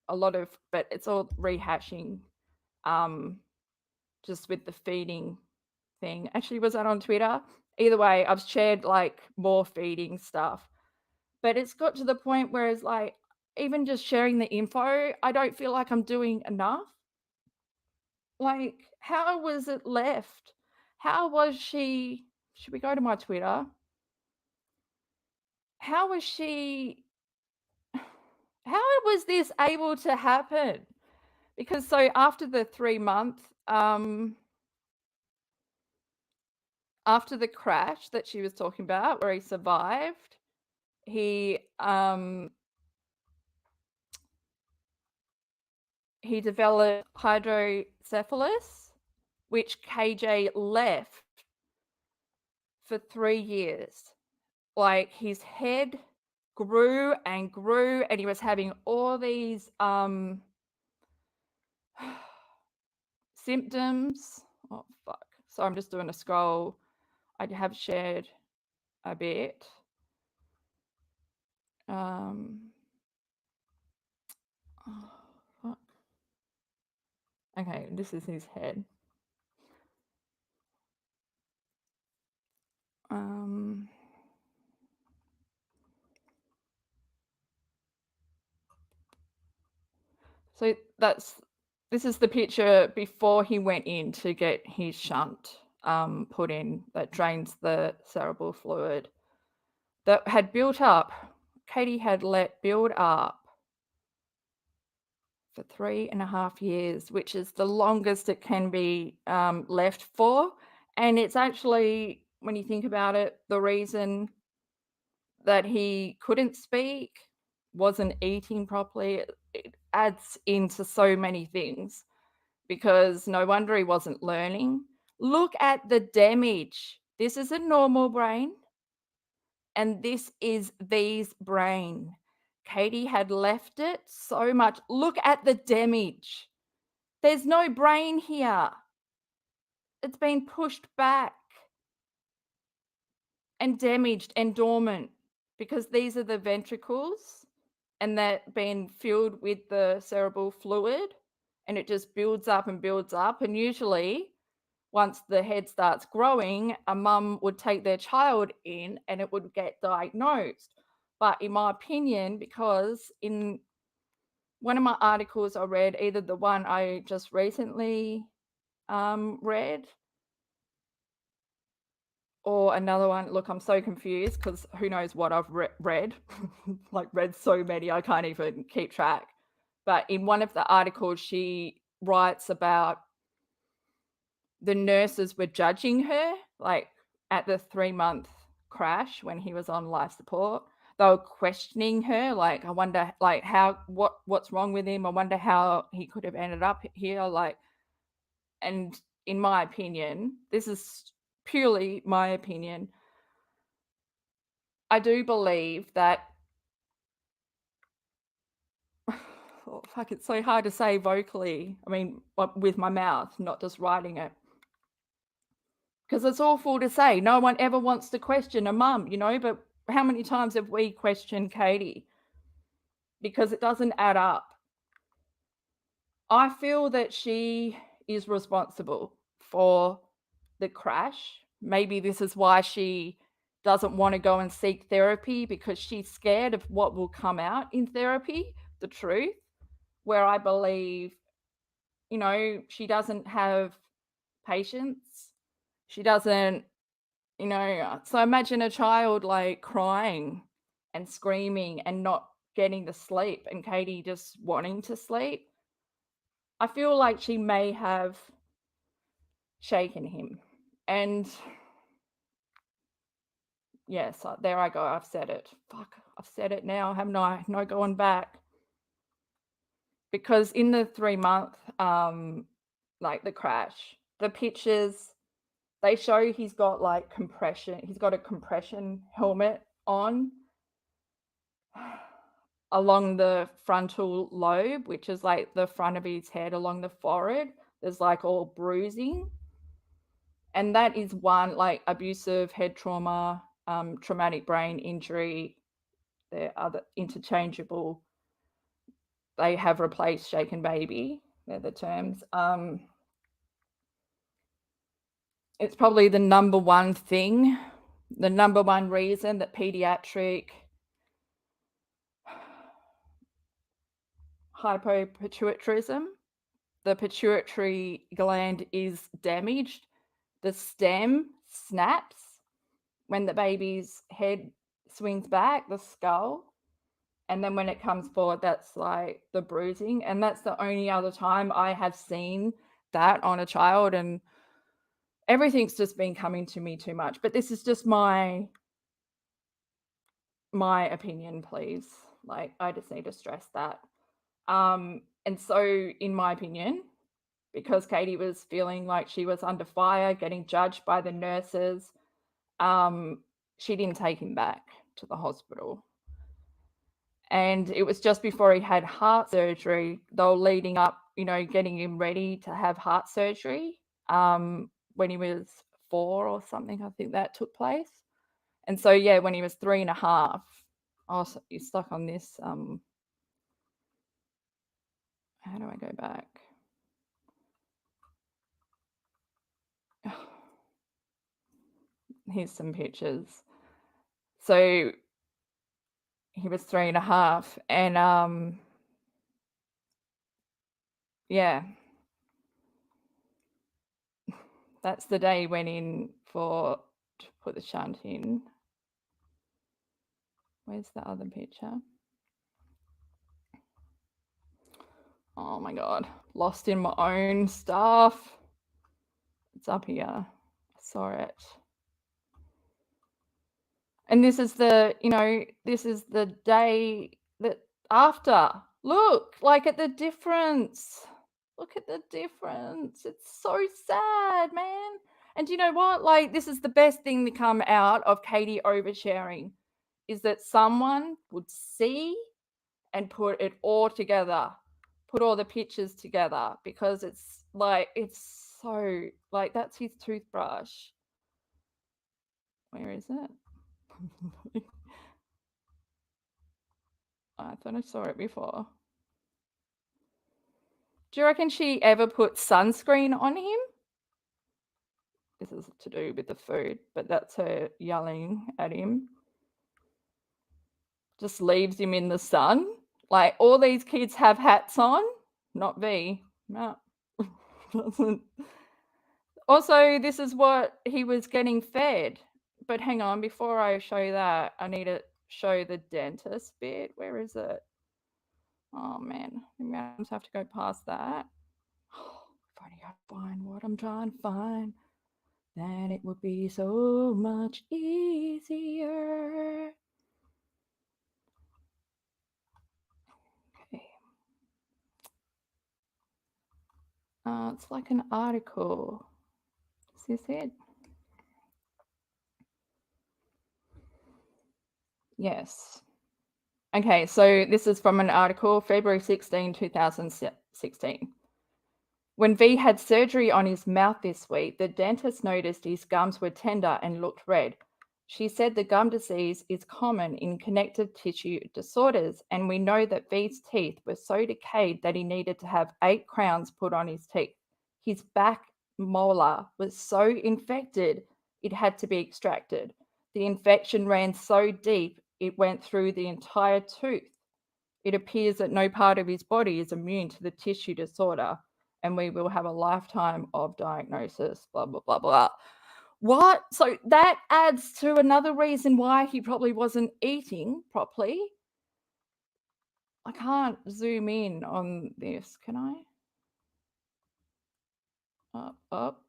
a lot of, but it's all rehashing, um, just with the feeding thing. Actually, was that on Twitter? Either way, I've shared like more feeding stuff, but it's got to the point where it's like, even just sharing the info, I don't feel like I'm doing enough. Like, how was it left? How was she? Should we go to my Twitter? How was she? How was this able to happen? Because so after the 3 month, after the crash that she was talking about, where he survived, he developed hydrocephalus, which KJ left for 3 years. Like his head grew and grew, and he was having all these symptoms. Oh fuck. So I'm just doing a scroll. I have shared a bit. Oh, fuck. Okay, this is his head. So this is the picture before he went in to get his shunt put in that drains the cerebral fluid that had built up. Katie had let build up for 3.5 years, which is the longest it can be left for. And it's actually, when you think about it, the reason that he couldn't speak, wasn't eating properly, it adds into so many things, because no wonder he wasn't learning. Look at the damage. This is a normal brain, and this is V's brain. Katie had left it so much. Look at the damage. There's no brain here. It's been pushed back and damaged and dormant, because these are the ventricles and they're being filled with the cerebral fluid, and it just builds up and builds up. And usually once the head starts growing, a mum would take their child in and it would get diagnosed. But in my opinion, because in one of my articles I read, either the one I just recently read or another one, look, I'm so confused because who knows what I've read, like read so many, I can't even keep track. But in one of the articles, she writes about the nurses were judging her, like at the 3-month crash when he was on life support. They were questioning her, like, I wonder, like, what's wrong with him? I wonder how he could have ended up here. Like, and in my opinion, this is purely my opinion, I do believe that, oh, fuck, it's so hard to say vocally. I mean, with my mouth, not just writing it. Because it's awful to say. No one ever wants to question a mum, you know, but how many times have we questioned Katie? Because it doesn't add up. I feel that she is responsible for the crash. Maybe this is why she doesn't want to go and seek therapy, because she's scared of what will come out in therapy, the truth. where I believe, you know, she doesn't have patience. She doesn't, you know, so imagine a child like crying and screaming and not getting to sleep and Katie just wanting to sleep. I feel like she may have shaken him. And yes, there I go. I've said it. Fuck, I've said it now, haven't I? No going back. Because in the 3-month, like the crash, the pictures, they show he's got like compression. He's got a compression helmet on along the frontal lobe, which is like the front of his head along the forehead. There's like all bruising. And that is one, like abusive head trauma, traumatic brain injury. They're other interchangeable. They have replaced shaken baby. They're the terms. It's probably the number one thing, the number one reason that pediatric hypopituitarism, the pituitary gland is damaged. The stem snaps when the baby's head swings back, the skull. And then when it comes forward, that's like the bruising. And that's the only other time I have seen that on a child. And everything's just been coming to me too much. But this is just my opinion, please. Like, I just need to stress that. And so, in my opinion, because Katie was feeling like she was under fire, getting judged by the nurses, she didn't take him back to the hospital. And it was just before he had heart surgery, they were leading up, you know, getting him ready to have heart surgery when he was 4 or something, I think that took place. And so, yeah, when he was 3.5, so you're stuck on this. How do I go back? Here's some pictures. So he was 3.5, and yeah, that's the day he went in to put the shunt in. Where's the other picture? Oh my God, lost in my own stuff. It's up here. I saw it. And this is this is the day that after. Look, like at the difference. Look at the difference. It's so sad, man. And you know what? Like, this is the best thing to come out of Katie oversharing, is that someone would see and put it all together, put all the pictures together, because it's so, like, that's his toothbrush. Where is it? I thought I saw it before. Do you reckon she ever put sunscreen on him? This is to do with the food, but that's her yelling at him. Just leaves him in the sun. Like, all these kids have hats on. Not V. No. Doesn't. Also, this is what he was getting fed. But hang on, before I show that, I need to show the dentist bit. Where is it? Oh man, I just have to go past that. If only I find what I'm trying to find, then it would be so much easier. Okay. It's like an article. Is this it? Yes. Okay, so this is from an article, February 16, 2016. When V had surgery on his mouth this week, the dentist noticed his gums were tender and looked red. She said the gum disease is common in connective tissue disorders, and we know that V's teeth were so decayed that he needed to have 8 crowns put on his teeth. His back molar was so infected, it had to be extracted. The infection ran so deep, it went through the entire tooth. It appears that no part of his body is immune to the tissue disorder, and we will have a lifetime of diagnosis, blah, blah, blah, blah. What? So that adds to another reason why he probably wasn't eating properly. I can't zoom in on this, can I? Up.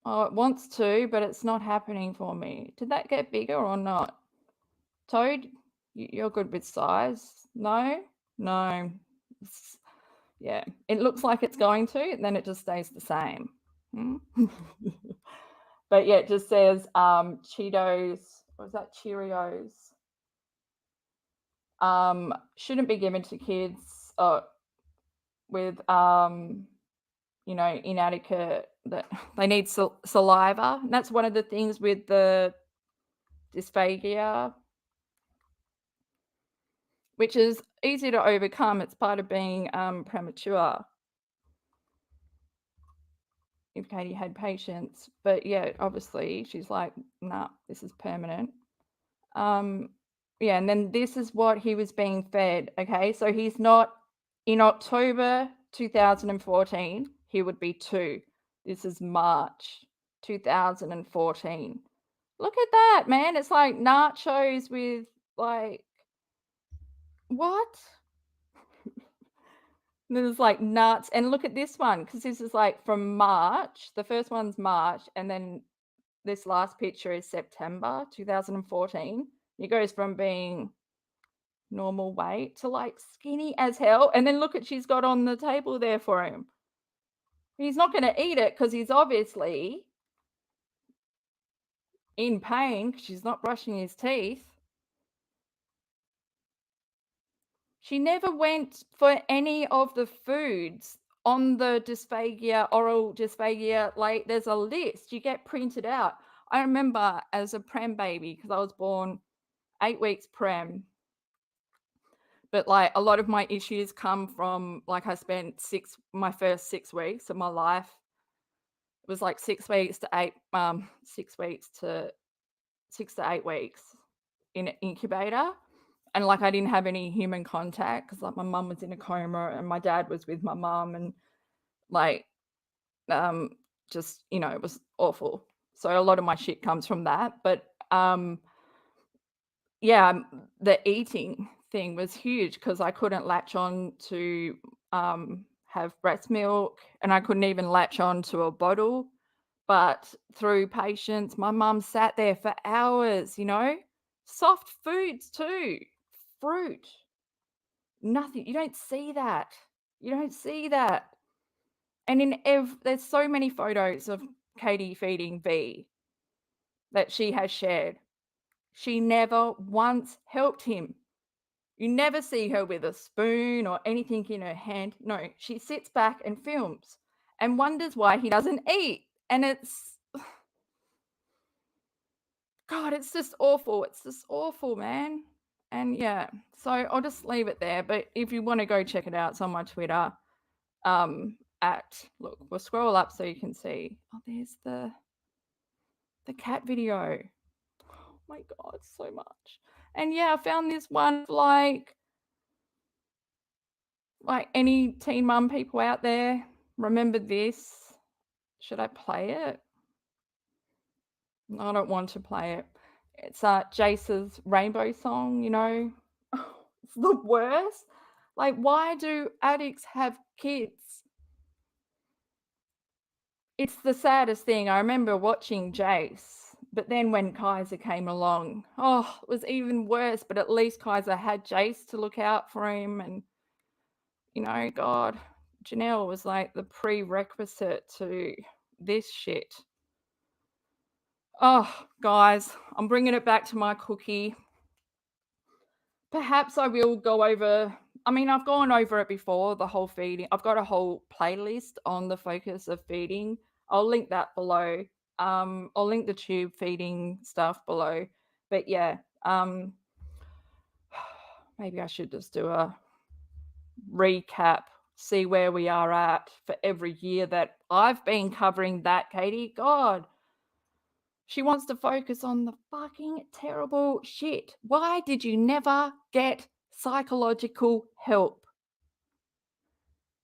Oh, it wants to, but it's not happening for me. Did that get bigger or not? Toad, you're good with size. No? No. Yeah, it looks like it's going to, and then it just stays the same. But yeah, it just says Cheetos, what was that? Cheerios. Shouldn't be given to kids with inadequate, that they need saliva. And that's one of the things with the dysphagia, which is easy to overcome. It's part of being premature. If Katie had patience, but yeah, obviously she's like, nah, this is permanent. Yeah, and then this is what he was being fed. Okay, so he's not, in October 2014, he would be 2. This is March 2014. Look at that, man. It's like nachos with like, what? There's like nuts. And look at this one, because this is like from March. The first one's March, and then this last picture is September 2014. It goes from being normal weight to like skinny as hell. And then look at she's got on the table there for him. He's not going to eat it because he's obviously in pain because she's not brushing his teeth. She never went for any of the foods on the dysphagia, oral dysphagia. Like there's a list you get printed out. I remember as a prem baby, because I was born 8 weeks prem, but like a lot of my issues come from, like, I spent my first 6 weeks of my life. It was like 6 weeks to 8, 6 weeks to 6 to 8 weeks in an incubator. And like I didn't have any human contact because like my mum was in a coma and my dad was with my mum, and like just, it was awful. So a lot of my shit comes from that. But yeah, the eating thing was huge because I couldn't latch on to have breast milk, and I couldn't even latch on to a bottle. But through patience, my mum sat there for hours, soft foods too, fruit, nothing. You don't see that. You don't see that. And there's so many photos of Katie feeding V that she has shared. She never once helped him. You never see her with a spoon or anything in her hand. No, she sits back and films and wonders why he doesn't eat. And it's, God, it's just awful. It's just awful, man. And yeah, so I'll just leave it there. But if you want to go check it out, it's on my Twitter. Look, we'll scroll up so you can see. Oh, there's the cat video. Oh my God, so much. And yeah, I found this one like any teen mum people out there, remember this? Should I play it? I don't want to play it. It's Jace's Rainbow song, It's the worst. Like, why do addicts have kids? It's the saddest thing. I remember watching Jace, but then when Kaiser came along, it was even worse. But at least Kaiser had Jace to look out for him. And, God, Janelle was like the prerequisite to this shit. Oh, guys, I'm bringing it back to my cookie. Perhaps I will go over, I've gone over it before, the whole feeding. I've got a whole playlist on the focus of feeding. I'll link that below. I'll link the tube feeding stuff below. But yeah, maybe I should just do a recap, see where we are at for every year that I've been covering that, Katie. God, she wants to focus on the fucking terrible shit. Why did you never get psychological help.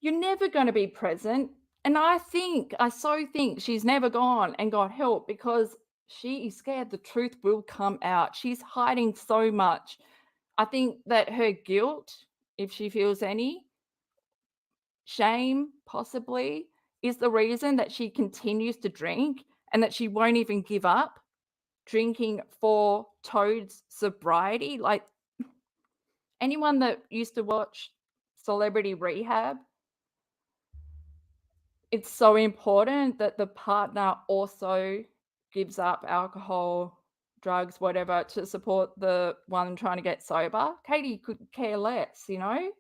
You're never going to be present. And I so think she's never gone and got help because she is scared the truth will come out. She's hiding so much. I think that her guilt, if she feels any, shame possibly, is the reason that she continues to drink and that she won't even give up drinking for Toad's sobriety. Like anyone that used to watch Celebrity Rehab, it's so important that the partner also gives up alcohol, drugs, whatever, to support the one trying to get sober. Katie could care less, you know?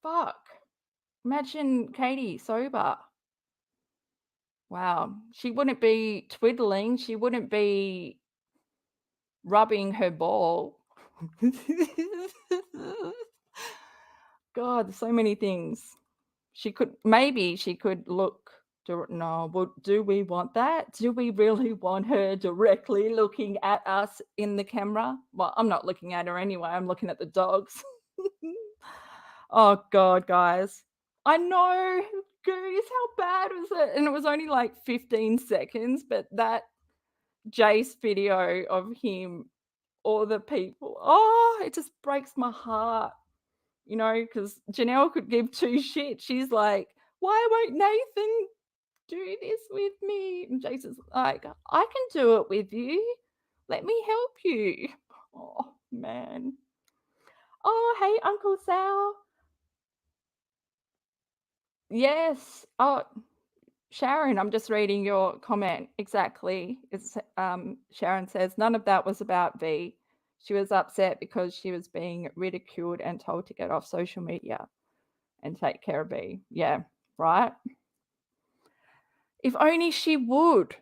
Fuck. Imagine Katie sober. Wow. She wouldn't be twiddling. She wouldn't be rubbing her ball. God, so many things. Maybe she could look. No, well, do we want that? Do we really want her directly looking at us in the camera? Well, I'm not looking at her anyway. I'm looking at the dogs. Oh, God, guys. I know. Goose, how bad was it? And it was only like 15 seconds, but that Jace video of him, all the people, oh, it just breaks my heart, you know, because Janelle could give two shits. She's like, why won't Nathan do this with me? And Jason's like, I can do it with you. Let me help you. Oh, man. Oh, hey, Uncle Sal. Yes. Oh, Sharon, I'm just reading your comment. Exactly. It's Sharon says, none of that was about V. She was upset because she was being ridiculed and told to get off social media and take care of V. Yeah, right? If only she would.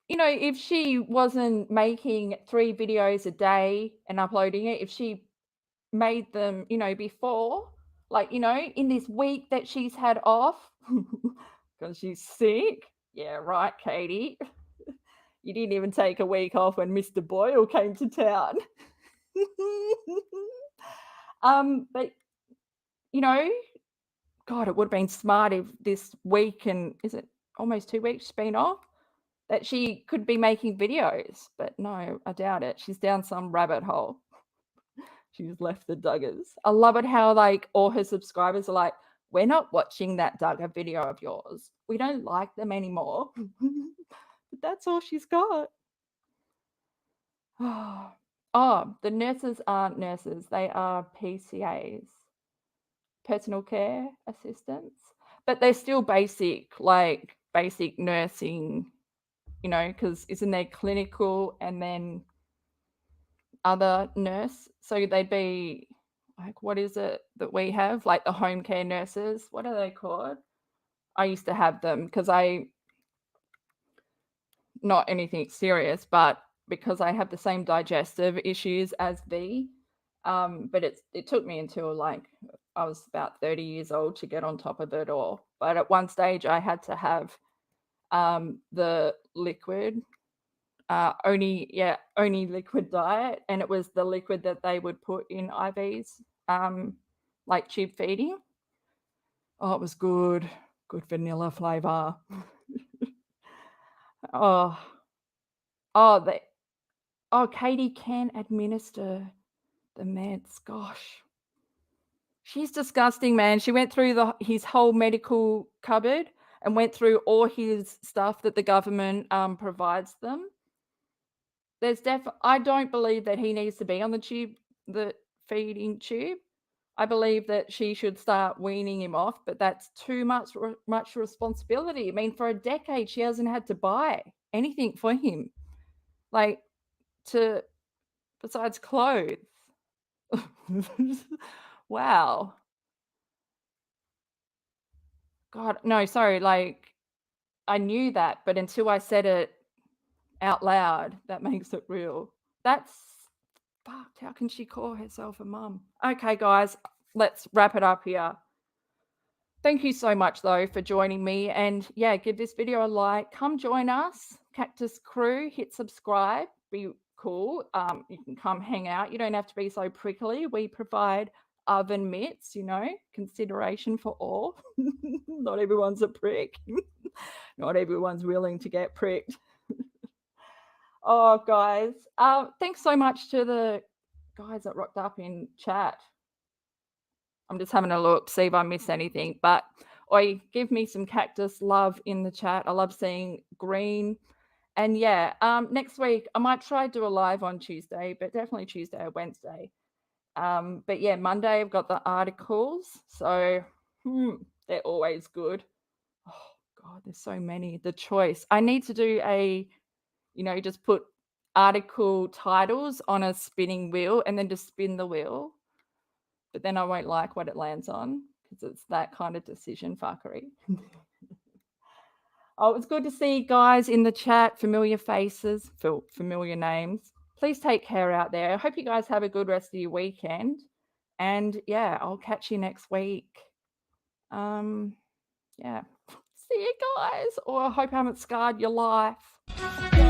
You know, if she wasn't making 3 videos a day and uploading it, if she made them, you know, before, like, you know, in this week that she's had off because she's sick. Yeah, right, Katie. You didn't even take a week off when Mr. Boyle came to town. But, you know, God, it would have been smart if this week and is it almost 2 weeks she's been off, that she could be making videos. But no, I doubt it. She's down some rabbit hole. She's left the Duggars. I love it how like all her subscribers are like, we're not watching that Duggar video of yours. We don't like them anymore. But that's all she's got. Oh, the nurses aren't nurses. They are PCAs, personal care assistants. But they're still basic, like basic nursing, you know, because isn't there clinical and then other nurse? So they'd be like, what is it that we have? Like the home care nurses. What are they called? I used to have them because not anything serious, but because I have the same digestive issues as V. But it took me until like I was about 30 years old to get on top of it all. But at one stage I had to have the liquid, only liquid diet, and it was the liquid that they would put in IVs, like tube feeding. Oh, it was good vanilla flavor. Oh, Katie can administer the meds. Gosh, she's disgusting, man. She went through his whole medical cupboard and went through all his stuff that the government provides them. I don't believe that he needs to be on the feeding tube. I believe that she should start weaning him off, but that's too much responsibility. I mean, for a decade, she hasn't had to buy anything for him, like besides clothes. Wow. God, no, sorry. Like, I knew that, but until I said it out loud, that makes it real. That's fucked. How can she call herself a mum? Okay, guys, let's wrap it up here. Thank you so much, though, for joining me. And yeah, give this video a like. Come join us, Cactus Crew. Hit subscribe. Be cool. You can come hang out. You don't have to be so prickly. We provide oven mitts, you know, consideration for all. Not everyone's a prick. Not everyone's willing to get pricked. Oh, guys. Thanks so much to the guys that rocked up in chat. I'm just having a look, see if I missed anything. But oi, give me some cactus love in the chat. I love seeing green. And yeah, next week I might try to do a live on Tuesday, but definitely Tuesday or Wednesday. But yeah, Monday I've got the articles. So they're always good. Oh God, there's so many. The choice. I need to do a, you know, just put article titles on a spinning wheel and then just spin the wheel. But then I won't like what it lands on because it's that kind of decision fuckery. Oh, it's good to see you guys in the chat, familiar faces, familiar names. Please take care out there. I hope you guys have a good rest of your weekend. And yeah, I'll catch you next week. Yeah. See you guys. Or I hope I haven't scarred your life.